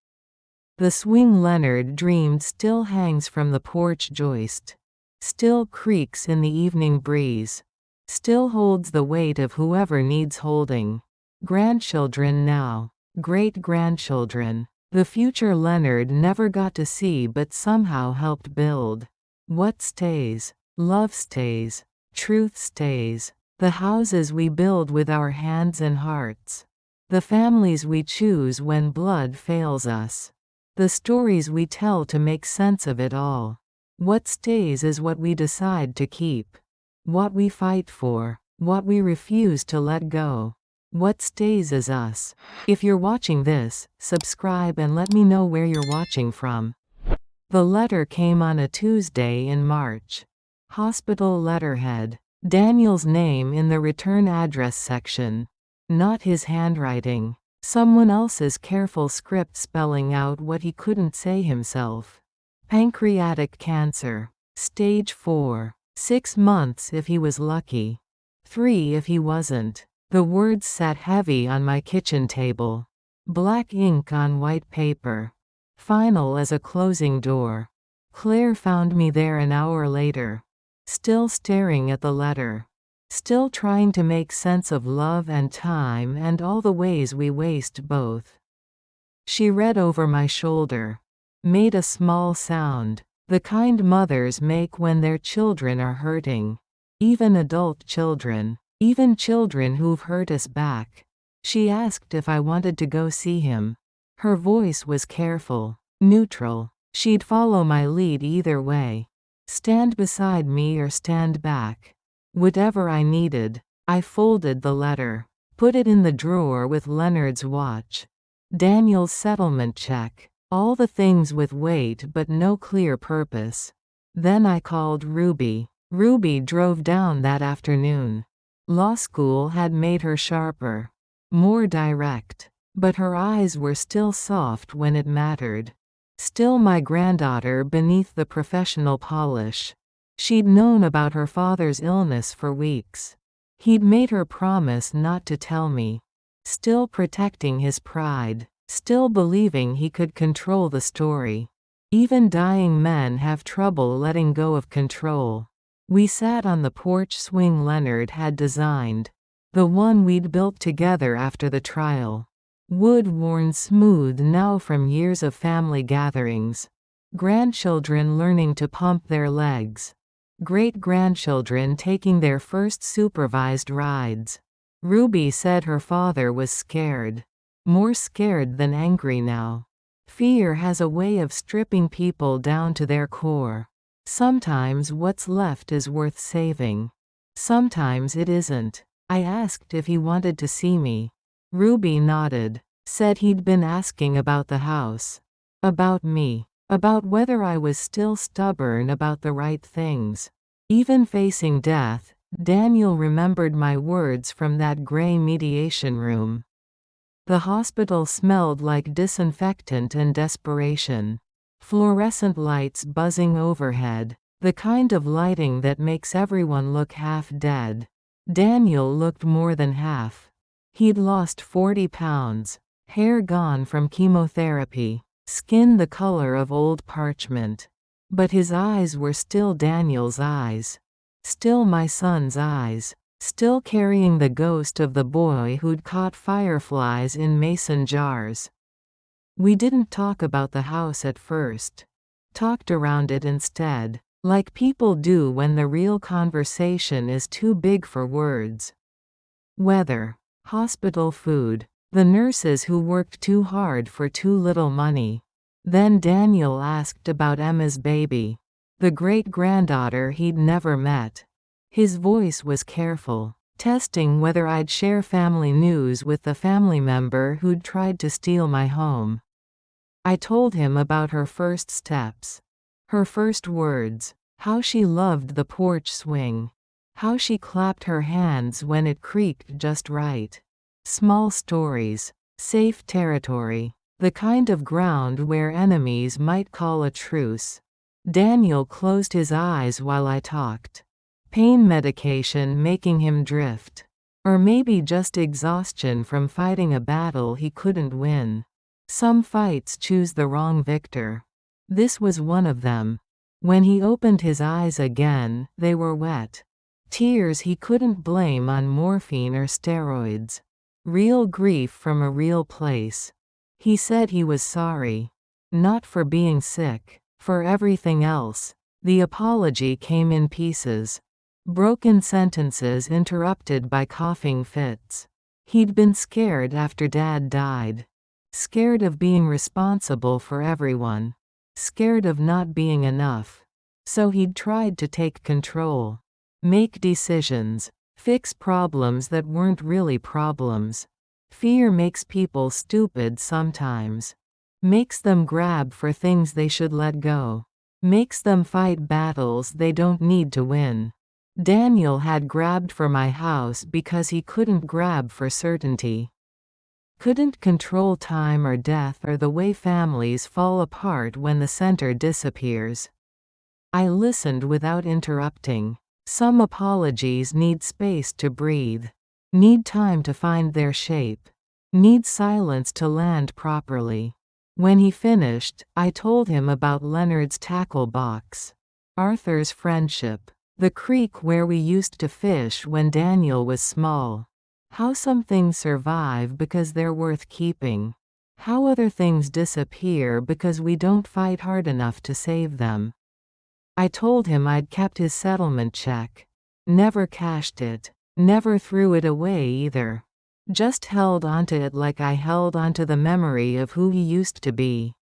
The swing Leonard dreamed still hangs from the porch joist. Still creaks in the evening breeze. Still holds the weight of whoever needs holding. Grandchildren now. Great-grandchildren. The future Leonard never got to see but somehow helped build. What stays? Love stays. Truth stays. The houses we build with our hands and hearts. The families we choose when blood fails us. The stories we tell to make sense of it all. What stays is what we decide to keep. What we fight for. What we refuse to let go. What stays is us. If you're watching this, subscribe and let me know where you're watching from. The letter came on a Tuesday in March. Hospital letterhead. Daniel's name in the return address section. Not his handwriting. Someone else's careful script spelling out what he couldn't say himself. Pancreatic cancer. Stage 4. 6 months if he was lucky. 3 if he wasn't. The words sat heavy on my kitchen table. Black ink on white paper. Final as a closing door. Claire found me there an hour later. Still staring at the letter. Still trying to make sense of love and time and all the ways we waste both. She read over my shoulder. Made a small sound. The kind mothers make when their children are hurting. Even adult children. Even children who've hurt us back. She asked if I wanted to go see him. Her voice was careful. Neutral. She'd follow my lead either way. Stand beside me or stand back. Whatever I needed. I folded the letter. Put it in the drawer with Leonard's watch. Daniel's settlement check. All the things with weight but no clear purpose. Then I called Ruby. Ruby drove down that afternoon. Law school had made her sharper. More direct. But her eyes were still soft when it mattered. Still my granddaughter beneath the professional polish. She'd known about her father's illness for weeks. He'd made her promise not to tell me. Still protecting his pride. Still believing he could control the story. Even dying men have trouble letting go of control. We sat on the porch swing Leonard had designed. The one we'd built together after the trial. Wood worn smooth now from years of family gatherings. Grandchildren learning to pump their legs. Great-grandchildren taking their first supervised rides. Ruby said her father was scared. More scared than angry now. Fear has a way of stripping people down to their core. Sometimes what's left is worth saving. Sometimes it isn't. I asked if he wanted to see me. Ruby nodded. Said he'd been asking about the house. About me. About whether I was still stubborn about the right things. Even facing death, Daniel remembered my words from that gray mediation room. The hospital smelled like disinfectant and desperation. Fluorescent lights buzzing overhead. The kind of lighting that makes everyone look half dead. Daniel looked more than half. He'd lost 40 pounds. Hair gone from chemotherapy. Skin the color of old parchment. But his eyes were still Daniel's eyes. Still my son's eyes. Still carrying the ghost of the boy who'd caught fireflies in mason jars. We didn't talk about the house at first. Talked around it instead, like people do when the real conversation is too big for words. Weather, hospital food, the nurses who worked too hard for too little money. Then Daniel asked about Emma's baby, the great-granddaughter he'd never met. His voice was careful, testing whether I'd share family news with the family member who'd tried to steal my home. I told him about her first steps, her first words, how she loved the porch swing, how she clapped her hands when it creaked just right. Small stories, safe territory, the kind of ground where enemies might call a truce. Daniel closed his eyes while I talked. Pain medication making him drift. Or maybe just exhaustion from fighting a battle he couldn't win. Some fights choose the wrong victor. This was one of them. When he opened his eyes again, they were wet. Tears he couldn't blame on morphine or steroids. Real grief from a real place. He said he was sorry. Not for being sick, for everything else. The apology came in pieces. Broken sentences interrupted by coughing fits. He'd been scared after Dad died. Scared of being responsible for everyone. Scared of not being enough. So he'd tried to take control. Make decisions. Fix problems that weren't really problems. Fear makes people stupid sometimes. Makes them grab for things they should let go. Makes them fight battles they don't need to win. Daniel had grabbed for my house because he couldn't grab for certainty. Couldn't control time or death or the way families fall apart when the center disappears. I listened without interrupting. Some apologies need space to breathe. Need time to find their shape. Need silence to land properly. When he finished, I told him about Leonard's tackle box. Arthur's friendship. The creek where we used to fish when Daniel was small. How some things survive because they're worth keeping. How other things disappear because we don't fight hard enough to save them. I told him I'd kept his settlement check. Never cashed it. Never threw it away either. Just held onto it like I held onto the memory of who he used to be.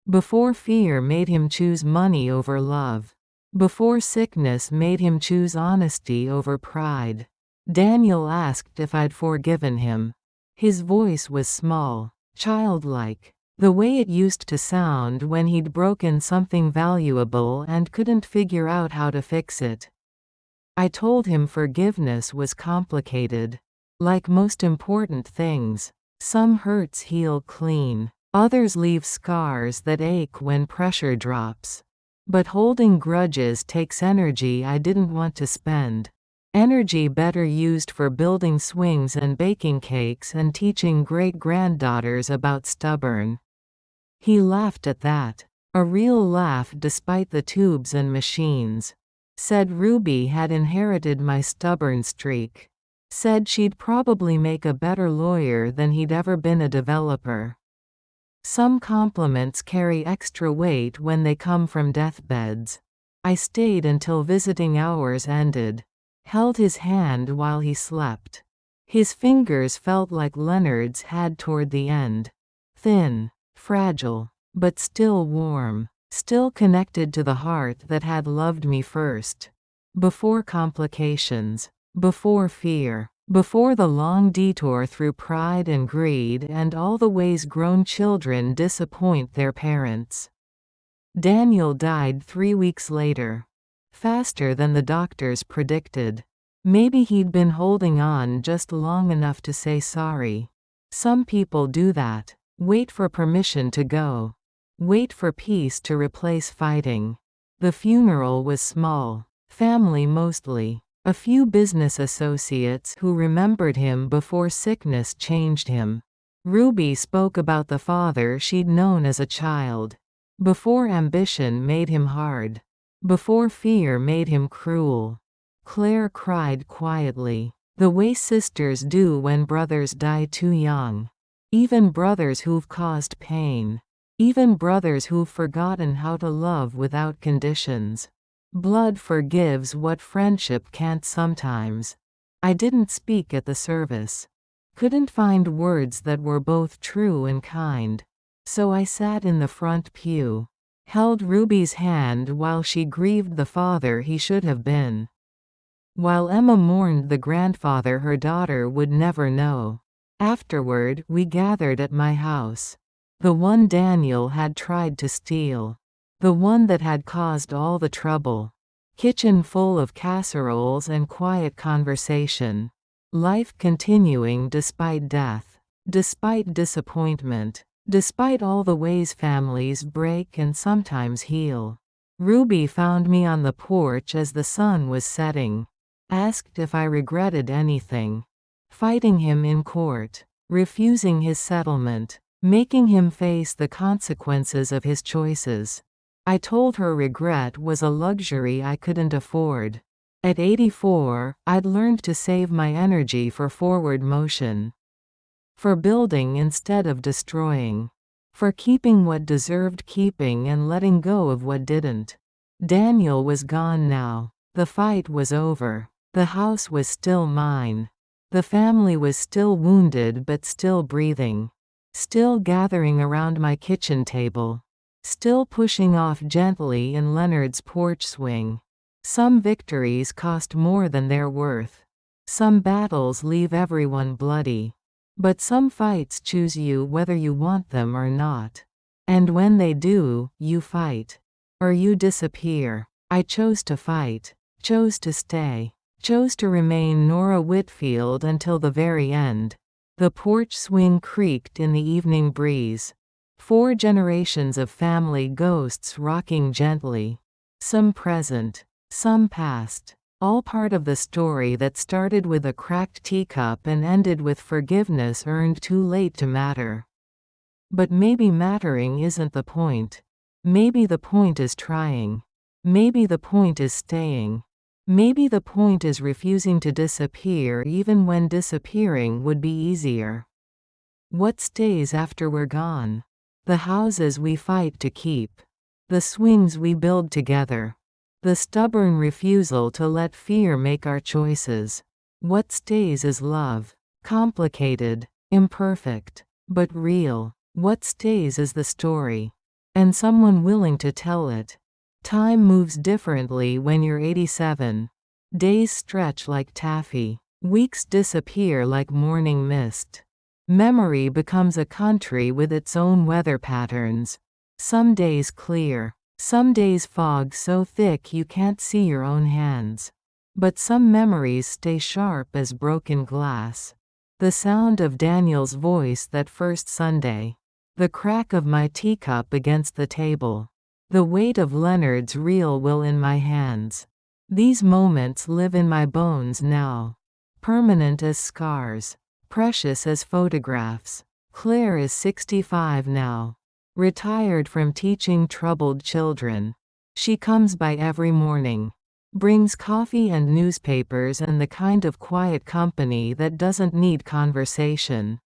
Before fear made him choose money over love. Before sickness made him choose honesty over pride. Daniel asked if I'd forgiven him. His voice was small, childlike. The way it used to sound when he'd broken something valuable and couldn't figure out how to fix it. I told him forgiveness was complicated. Like most important things, some hurts heal clean. Others leave scars that ache when pressure drops. But holding grudges takes energy I didn't want to spend. Energy better used for building swings and baking cakes and teaching great-granddaughters about stubborn. He laughed at that. A real laugh despite the tubes and machines. Said Ruby had inherited my stubborn streak. Said she'd probably make a better lawyer than he'd ever been a developer. Some compliments carry extra weight when they come from deathbeds. I stayed until visiting hours ended. Held his hand while he slept. His fingers felt like Leonard's had toward the end. Thin. Fragile, but still warm, still connected to the heart that had loved me first. Before complications, before fear, before the long detour through pride and greed and all the ways grown children disappoint their parents. Daniel died 3 weeks later. Faster than the doctors predicted. Maybe he'd been holding on just long enough to say sorry. Some people do that. Wait for permission to go. Wait for peace to replace fighting. The funeral was small. Family mostly. A few business associates who remembered him before sickness changed him. Ruby spoke about the father she'd known as a child. Before ambition made him hard. Before fear made him cruel. Claire cried quietly. The way sisters do when brothers die too young. Even brothers who've caused pain. Even brothers who've forgotten how to love without conditions. Blood forgives what friendship can't sometimes. I didn't speak at the service. Couldn't find words that were both true and kind. So I sat in the front pew. Held Ruby's hand while she grieved the father he should have been. While Emma mourned the grandfather her daughter would never know. Afterward, we gathered at my house. The one Daniel had tried to steal. The one that had caused all the trouble. Kitchen full of casseroles and quiet conversation. Life continuing despite death. Despite disappointment. Despite all the ways families break and sometimes heal. Ruby found me on the porch as the sun was setting. Asked if I regretted anything. Fighting him in court. Refusing his settlement. Making him face the consequences of his choices. I told her regret was a luxury I couldn't afford. At 84, I'd learned to save my energy for forward motion. For building instead of destroying. For keeping what deserved keeping and letting go of what didn't. Daniel was gone now. The fight was over. The house was still mine. The family was still wounded but still breathing. Still gathering around my kitchen table. Still pushing off gently in Leonard's porch swing. Some victories cost more than they're worth. Some battles leave everyone bloody. But some fights choose you whether you want them or not. And when they do, you fight. Or you disappear. I chose to fight. Chose to stay. Chose to remain Nora Whitfield until the very end. The porch swing creaked in the evening breeze. 4 generations of family ghosts rocking gently. Some present. Some past. All part of the story that started with a cracked teacup and ended with forgiveness earned too late to matter. But maybe mattering isn't the point. Maybe the point is trying. Maybe the point is staying. Maybe the point is refusing to disappear even when disappearing would be easier. What stays after we're gone? The houses we fight to keep. The swings we build together. The stubborn refusal to let fear make our choices. What stays is love. Complicated. Imperfect. But real. What stays is the story. And someone willing to tell it. Time moves differently when you're 87. Days stretch like taffy. Weeks disappear like morning mist. Memory becomes a country with its own weather patterns. Some days clear. Some days fog so thick you can't see your own hands. But some memories stay sharp as broken glass. The sound of Daniel's voice that first Sunday. The crack of my teacup against the table. The weight of Leonard's real will in my hands. These moments live in my bones now. Permanent as scars. Precious as photographs. Claire is 65 now. Retired from teaching troubled children. She comes by every morning. Brings coffee and newspapers and the kind of quiet company that doesn't need conversation.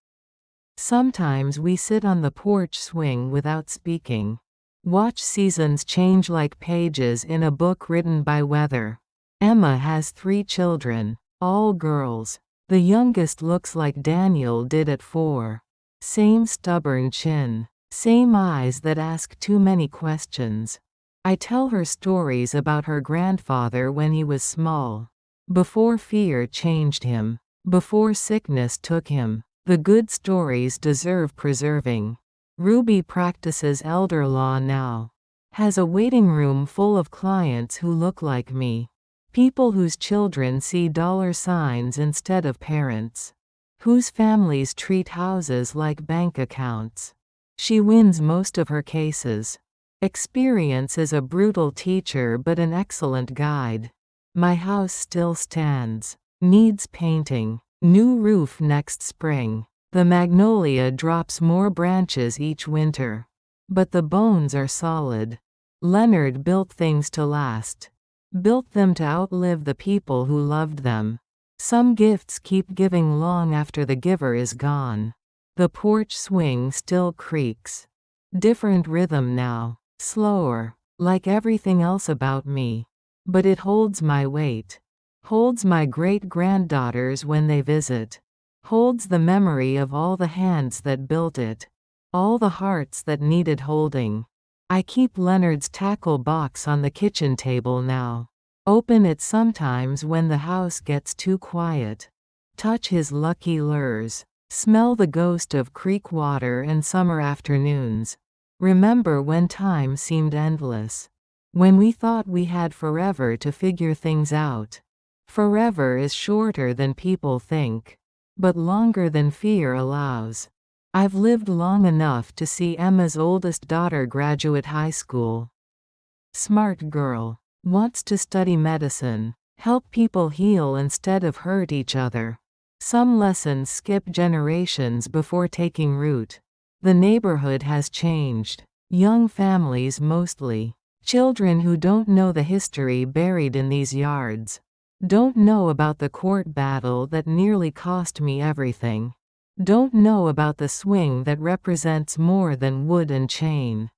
Sometimes we sit on the porch swing without speaking. Watch seasons change like pages in a book written by weather. Emma has 3 children, all girls. The youngest looks like Daniel did at 4. Same stubborn chin. Same eyes that ask too many questions. I tell her stories about her grandfather when he was small. Before fear changed him. Before sickness took him. The good stories deserve preserving. Ruby practices elder law now. Has a waiting room full of clients who look like me. People whose children see dollar signs instead of parents. Whose families treat houses like bank accounts. She wins most of her cases. Experience is a brutal teacher but an excellent guide. My house still stands. Needs painting. New roof next spring. The magnolia drops more branches each winter. But the bones are solid. Leonard built things to last. Built them to outlive the people who loved them. Some gifts keep giving long after the giver is gone. The porch swing still creaks. Different rhythm now. Slower. Like everything else about me. But it holds my weight. Holds my great-granddaughters when they visit. Holds the memory of all the hands that built it. All the hearts that needed holding. I keep Leonard's tackle box on the kitchen table now. Open it sometimes when the house gets too quiet. Touch his lucky lures. Smell the ghost of creek water and summer afternoons. Remember when time seemed endless. When we thought we had forever to figure things out. Forever is shorter than people think. But longer than fear allows. I've lived long enough to see Emma's oldest daughter graduate high school. Smart girl. Wants to study medicine. Help people heal instead of hurt each other. Some lessons skip generations before taking root. The neighborhood has changed. Young families mostly. Children who don't know the history buried in these yards. Don't know about the court battle that nearly cost me everything. Don't know about the swing that represents more than wood and chain.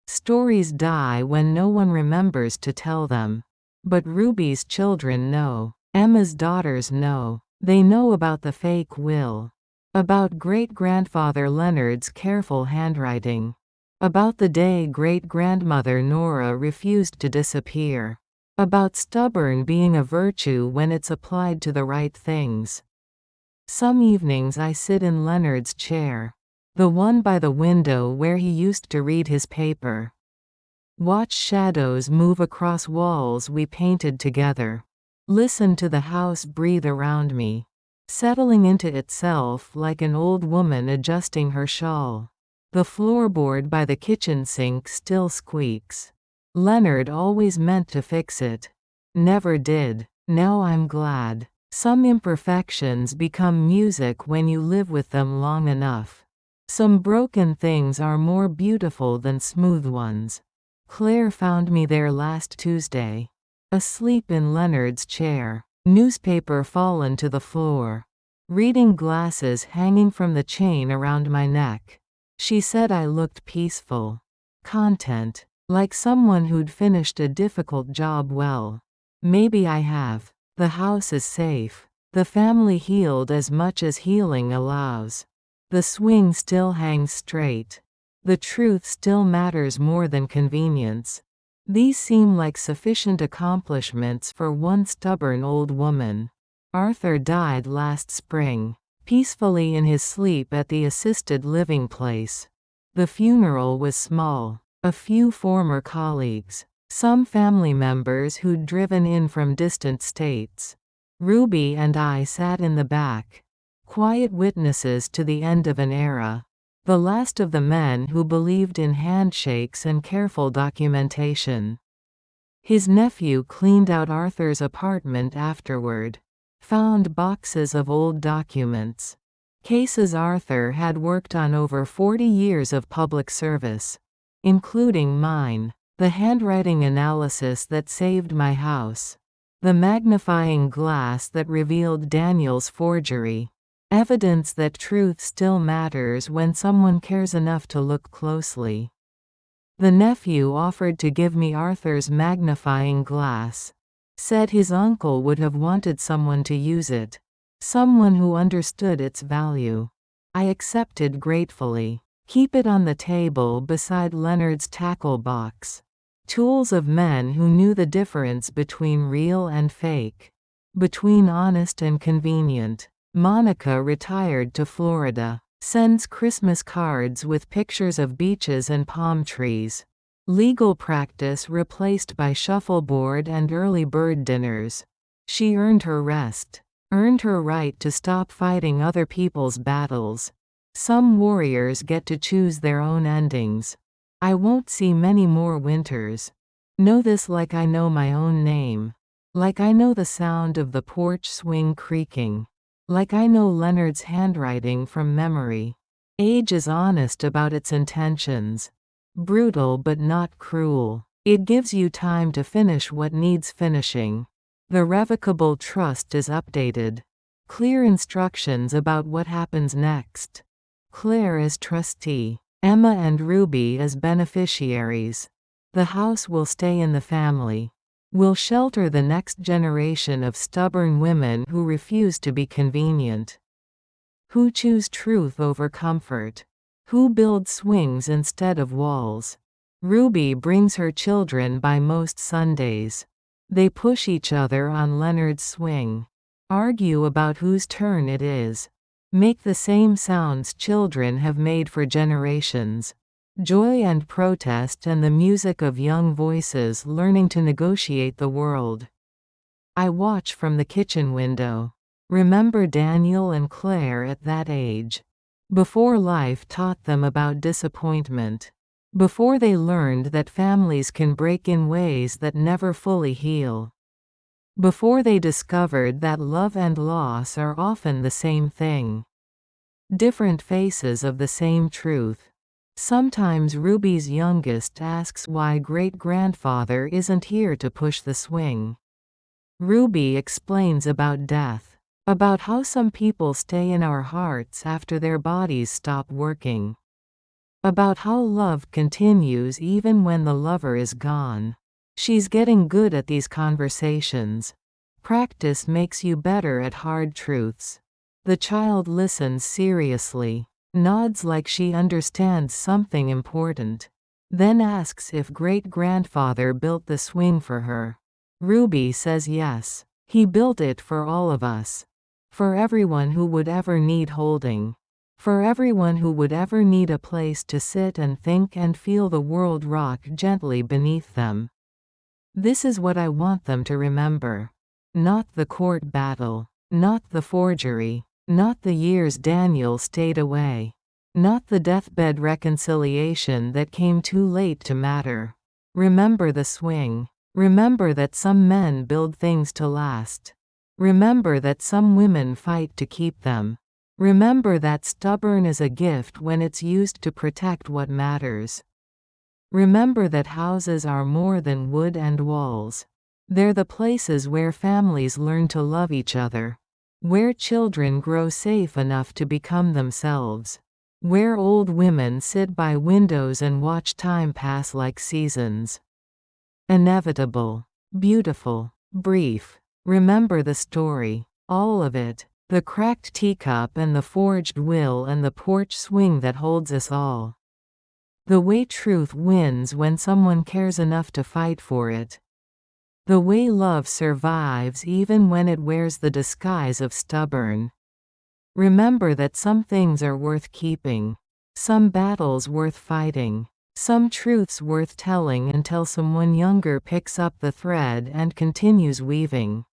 Stories die when no one remembers to tell them. But Ruby's children know. Emma's daughters know. They know about the fake will. About great-grandfather Leonard's careful handwriting. About the day great-grandmother Nora refused to disappear. About stubborn being a virtue when it's applied to the right things. Some evenings I sit in Leonard's chair. The one by the window where he used to read his paper. Watch shadows move across walls we painted together. Listen to the house breathe around me. Settling into itself like an old woman adjusting her shawl. The floorboard by the kitchen sink still squeaks. Leonard always meant to fix it. Never did. Now I'm glad. Some imperfections become music when you live with them long enough. Some broken things are more beautiful than smooth ones. Claire found me there last Tuesday. Asleep in Leonard's chair. Newspaper fallen to the floor. Reading glasses hanging from the chain around my neck. She said I looked peaceful. Content. Like someone who'd finished a difficult job well. Maybe I have. The house is safe. The family healed as much as healing allows. The swing still hangs straight. The truth still matters more than convenience. These seem like sufficient accomplishments for one stubborn old woman. Arthur died last spring, peacefully in his sleep at the assisted living place. The funeral was small. A few former colleagues. Some family members who'd driven in from distant states. Ruby and I sat in the back. Quiet witnesses to the end of an era. The last of the men who believed in handshakes and careful documentation. His nephew cleaned out Arthur's apartment afterward. Found boxes of old documents. Cases Arthur had worked on over 40 years of public service. Including mine. The handwriting analysis that saved my house. The magnifying glass that revealed Daniel's forgery. Evidence that truth still matters when someone cares enough to look closely. The nephew offered to give me Arthur's magnifying glass. Said his uncle would have wanted someone to use it. Someone who understood its value. I accepted gratefully. Keep it on the table beside Leonard's tackle box. Tools of men who knew the difference between real and fake. Between honest and convenient. Monica retired to Florida. Sends Christmas cards with pictures of beaches and palm trees. Legal practice replaced by shuffleboard and early bird dinners. She earned her rest. Earned her right to stop fighting other people's battles. Some warriors get to choose their own endings. I won't see many more winters. Know this like I know my own name. Like I know the sound of the porch swing creaking. Like I know Leonard's handwriting from memory. Age is honest about its intentions. Brutal but not cruel. It gives you time to finish what needs finishing. The revocable trust is updated. Clear instructions about what happens next. Claire as trustee. Emma and Ruby as beneficiaries. The house will stay in the family. Will shelter the next generation of stubborn women who refuse to be convenient. Who choose truth over comfort. Who build swings instead of walls. Ruby brings her children by most Sundays. They push each other on Leonard's swing. Argue about whose turn it is. Make the same sounds children have made for generations. Joy and protest and the music of young voices learning to negotiate the world. I watch from the kitchen window. Remember Daniel and Claire at that age. Before life taught them about disappointment. Before they learned that families can break in ways that never fully heal. Before they discovered that love and loss are often the same thing. Different faces of the same truth. Sometimes Ruby's youngest asks why great-grandfather isn't here to push the swing. Ruby explains about death. About how some people stay in our hearts after their bodies stop working. About how love continues even when the lover is gone. She's getting good at these conversations. Practice makes you better at hard truths. The child listens seriously, nods like she understands something important, then asks if great-grandfather built the swing for her. Ruby says yes. He built it for all of us. For everyone who would ever need holding. For everyone who would ever need a place to sit and think and feel the world rock gently beneath them. This is what I want them to remember. Not the court battle. Not the forgery. Not the years Daniel stayed away. Not the deathbed reconciliation that came too late to matter. Remember the swing. Remember that some men build things to last. Remember that some women fight to keep them. Remember that stubborn is a gift when it's used to protect what matters. Remember that houses are more than wood and walls. They're the places where families learn to love each other. Where children grow safe enough to become themselves. Where old women sit by windows and watch time pass like seasons. Inevitable. Beautiful. Brief. Remember the story. All of it. The cracked teacup and the forged will and the porch swing that holds us all. The way truth wins when someone cares enough to fight for it. The way love survives even when it wears the disguise of stubborn. Remember that some things are worth keeping. Some battles worth fighting. Some truths worth telling until someone younger picks up the thread and continues weaving.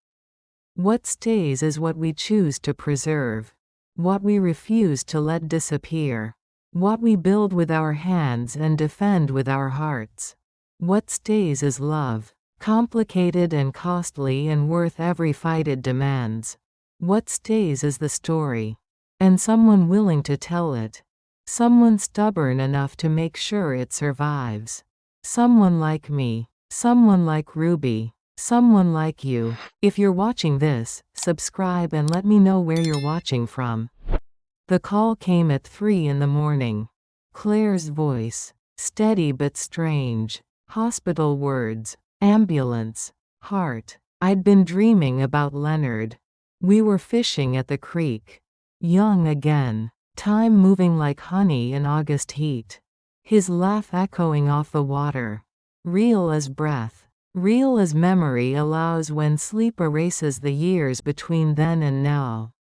What stays is what we choose to preserve. What we refuse to let disappear. What we build with our hands and defend with our hearts. What stays is love. Complicated and costly and worth every fight it demands. What stays is the story. And someone willing to tell it. Someone stubborn enough to make sure it survives. Someone like me. Someone like Ruby. Someone like you. If you're watching this, subscribe and let me know where you're watching from. The call came at 3 in the morning. Claire's voice. Steady but strange. Hospital words. Ambulance. Heart. I'd been dreaming about Leonard. We were fishing at the creek. Young again. Time moving like honey in August heat. His laugh echoing off the water. Real as breath. Real as memory allows when sleep erases the years between then and now.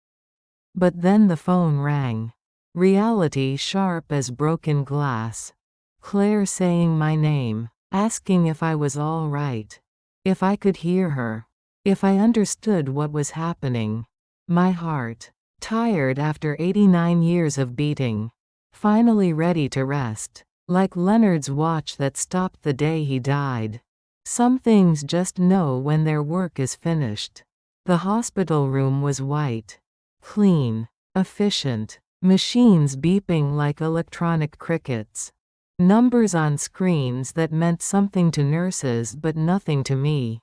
But then the phone rang. Reality sharp as broken glass. Claire saying my name. Asking if I was all right. If I could hear her. If I understood what was happening. My heart. Tired after 89 years of beating. Finally ready to rest. Like Leonard's watch that stopped the day he died. Some things just know when their work is finished. The hospital room was white. Clean. Efficient. Machines beeping like electronic crickets. Numbers on screens that meant something to nurses but nothing to me.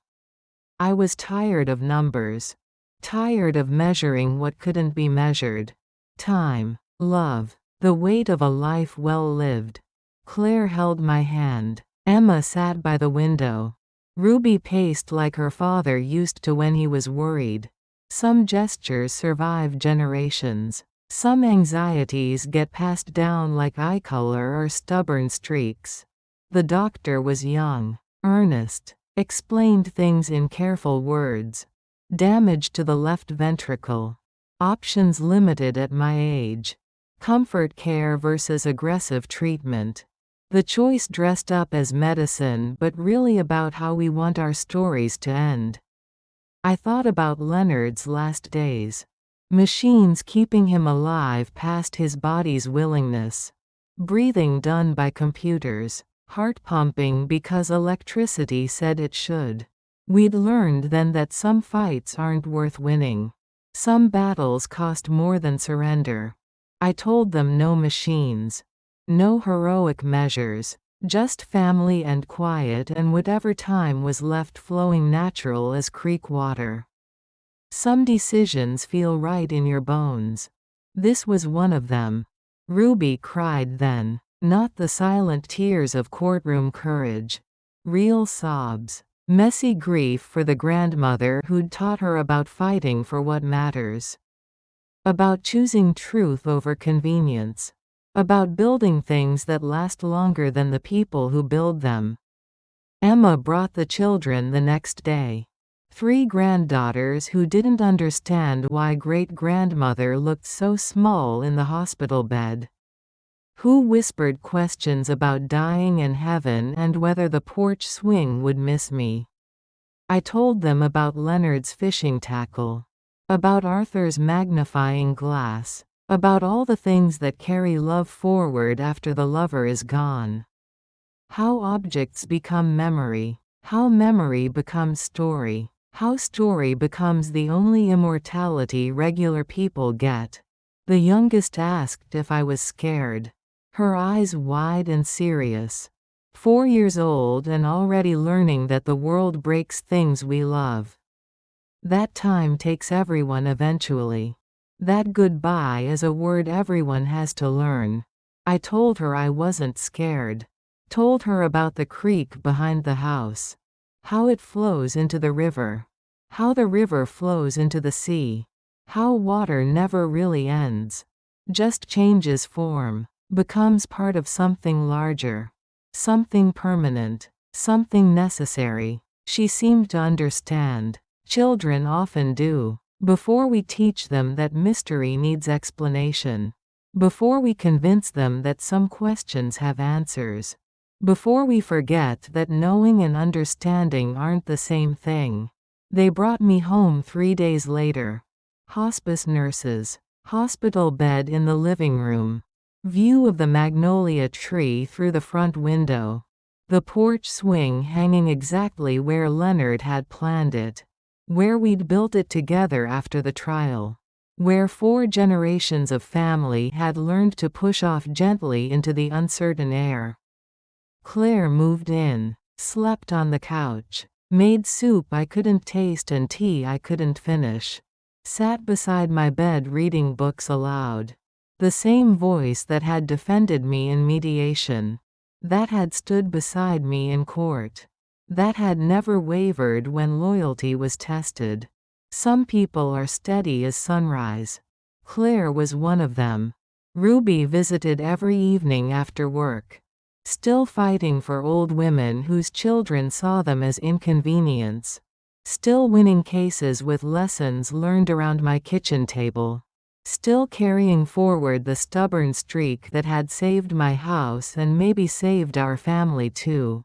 I was tired of numbers. Tired of measuring what couldn't be measured. Time. Love. The weight of a life well lived. Claire held my hand. Emma sat by the window. Ruby paced like her father used to when he was worried. Some gestures survive generations. Some anxieties get passed down like eye color or stubborn streaks. The doctor was young, earnest, explained things in careful words. Damage to the left ventricle. Options limited at my age. Comfort care versus aggressive treatment. The choice dressed up as medicine but really about how we want our stories to end. I thought about Leonard's last days. Machines keeping him alive past his body's willingness. Breathing done by computers. Heart pumping because electricity said it should. We'd learned then that some fights aren't worth winning. Some battles cost more than surrender. I told them no machines. No heroic measures. Just family and quiet and whatever time was left flowing natural as creek water. Some decisions feel right in your bones. This was one of them. Ruby cried then. Not the silent tears of courtroom courage. Real sobs. Messy grief for the grandmother who'd taught her about fighting for what matters. About choosing truth over convenience. About building things that last longer than the people who build them. Emma brought the children the next day. 3 granddaughters who didn't understand why great-grandmother looked so small in the hospital bed. Who whispered questions about dying and heaven and whether the porch swing would miss me. I told them about Leonard's fishing tackle. About Arthur's magnifying glass. About all the things that carry love forward after the lover is gone. How objects become memory. How memory becomes story. How story becomes the only immortality regular people get. The youngest asked if I was scared. Her eyes wide and serious. 4 years old and already learning that the world breaks things we love. That time takes everyone eventually. That goodbye is a word everyone has to learn. I told her I wasn't scared. Told her about the creek behind the house. How it flows into the river. How the river flows into the sea. How water never really ends. Just changes form. Becomes part of something larger. Something permanent. Something necessary. She seemed to understand. Children often do. Before we teach them that mystery needs explanation. Before we convince them that some questions have answers. Before we forget that knowing and understanding aren't the same thing. They brought me home 3 days later. Hospice nurses. Hospital bed in the living room. View of the magnolia tree through the front window. The porch swing hanging exactly where Leonard had planned it. Where we'd built it together after the trial. Where 4 generations of family had learned to push off gently into the uncertain air. Claire moved in. Slept on the couch. Made soup I couldn't taste and tea I couldn't finish. Sat beside my bed reading books aloud. The same voice that had defended me in mediation. That had stood beside me in court. That had never wavered when loyalty was tested. Some people are steady as sunrise. Claire was one of them. Ruby visited every evening after work. Still fighting for old women whose children saw them as inconvenience. Still winning cases with lessons learned around my kitchen table. Still carrying forward the stubborn streak that had saved my house and maybe saved our family too.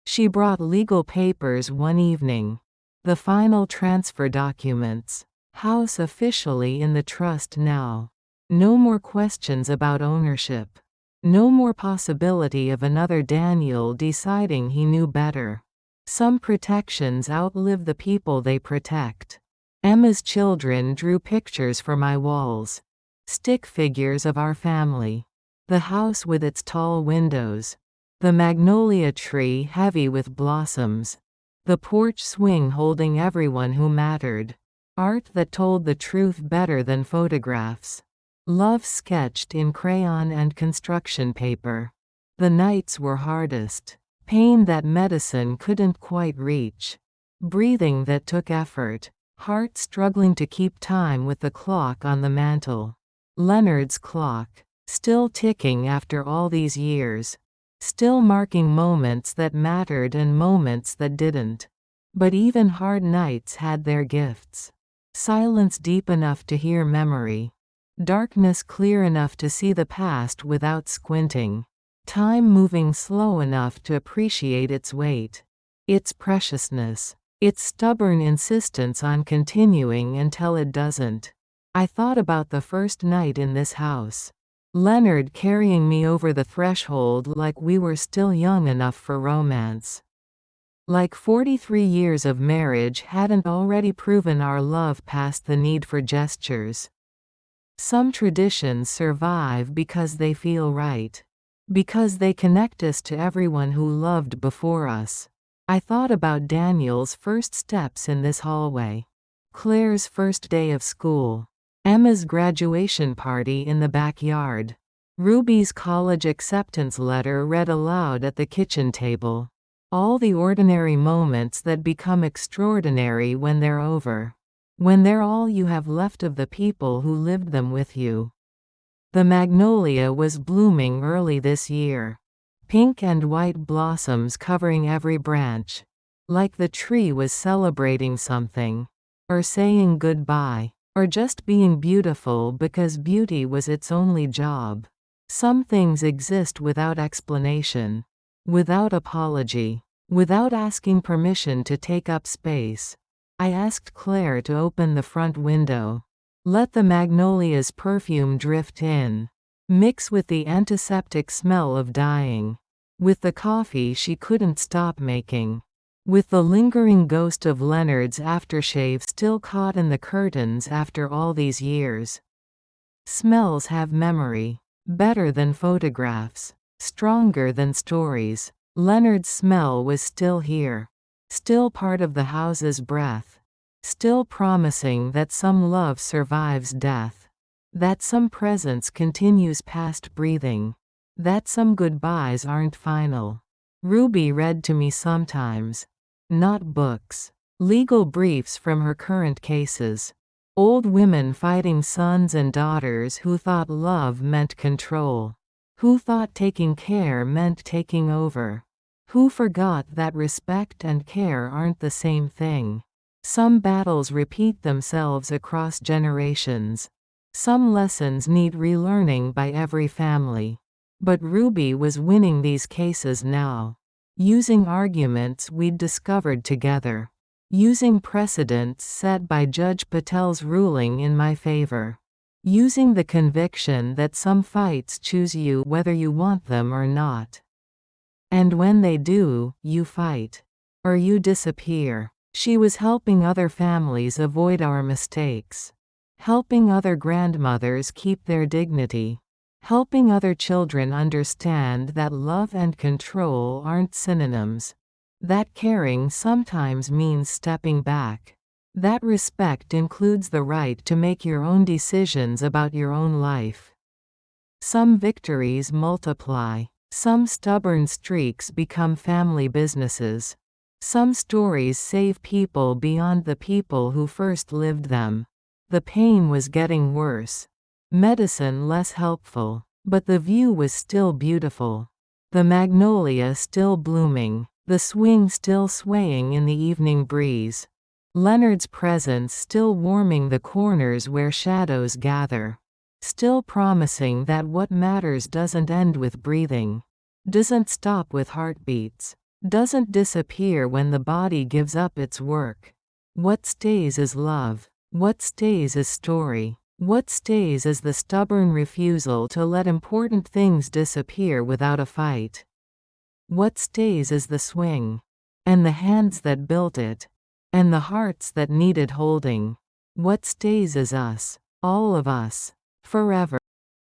She brought legal papers one evening. The final transfer documents. House officially in the trust now. No more questions about ownership. No more possibility of another Daniel deciding he knew better. Some protections outlive the people they protect. Emma's children drew pictures for my walls. Stick figures of our family. The house with its tall windows. The magnolia tree heavy with blossoms. The porch swing holding everyone who mattered. Art that told the truth better than photographs. Love sketched in crayon and construction paper. The nights were hardest. Pain that medicine couldn't quite reach. Breathing that took effort. Heart struggling to keep time with the clock on the mantel. Leonard's clock. Still ticking after all these years. Still marking moments that mattered and moments that didn't. But even hard nights had their gifts. Silence deep enough to hear memory. Darkness clear enough to see the past without squinting. Time moving slow enough to appreciate its weight. Its preciousness. Its stubborn insistence on continuing until it doesn't. I thought about the first night in this house. Leonard carrying me over the threshold like we were still young enough for romance. Like 43 years of marriage hadn't already proven our love past the need for gestures. Some traditions survive because they feel right. Because they connect us to everyone who loved before us. I thought about Daniel's first steps in this hallway. Claire's first day of school. Emma's graduation party in the backyard. Ruby's college acceptance letter read aloud at the kitchen table. All the ordinary moments that become extraordinary when they're over. When they're all you have left of the people who lived them with you. The magnolia was blooming early this year. Pink and white blossoms covering every branch. Like the tree was celebrating something. Or saying goodbye. Or just being beautiful because beauty was its only job. Some things exist without explanation. Without apology. Without asking permission to take up space. I asked Claire to open the front window. Let the magnolia's perfume drift in. Mix with the antiseptic smell of dying. With the coffee she couldn't stop making. With the lingering ghost of Leonard's aftershave still caught in the curtains after all these years. Smells have memory. Better than photographs. Stronger than stories. Leonard's smell was still here. Still part of the house's breath. Still promising that some love survives death. That some presence continues past breathing. That some goodbyes aren't final. Ruby read to me sometimes. Not books. Legal briefs from her current cases. Old women fighting sons and daughters who thought love meant control. Who thought taking care meant taking over. Who forgot that respect and care aren't the same thing. Some battles repeat themselves across generations. Some lessons need relearning by every family. But Ruby was winning these cases now. Using arguments we'd discovered together. Using precedents set by Judge Patel's ruling in my favor. Using the conviction that some fights choose you whether you want them or not. And when they do, you fight. Or you disappear. She was helping other families avoid our mistakes. Helping other grandmothers keep their dignity. Helping other children understand that love and control aren't synonyms. That caring sometimes means stepping back. That respect includes the right to make your own decisions about your own life. Some victories multiply. Some stubborn streaks become family businesses. Some stories save people beyond the people who first lived them. The pain was getting worse. Medicine less helpful. But the view was still beautiful. The magnolia still blooming. The swing still swaying in the evening breeze. Leonard's presence still warming the corners where shadows gather. Still promising that what matters doesn't end with breathing. Doesn't stop with heartbeats. Doesn't disappear when the body gives up its work. What stays is love. What stays is story. What stays is the stubborn refusal to let important things disappear without a fight. What stays is the swing. And the hands that built it. And the hearts that needed holding. What stays is us. All of us. Forever.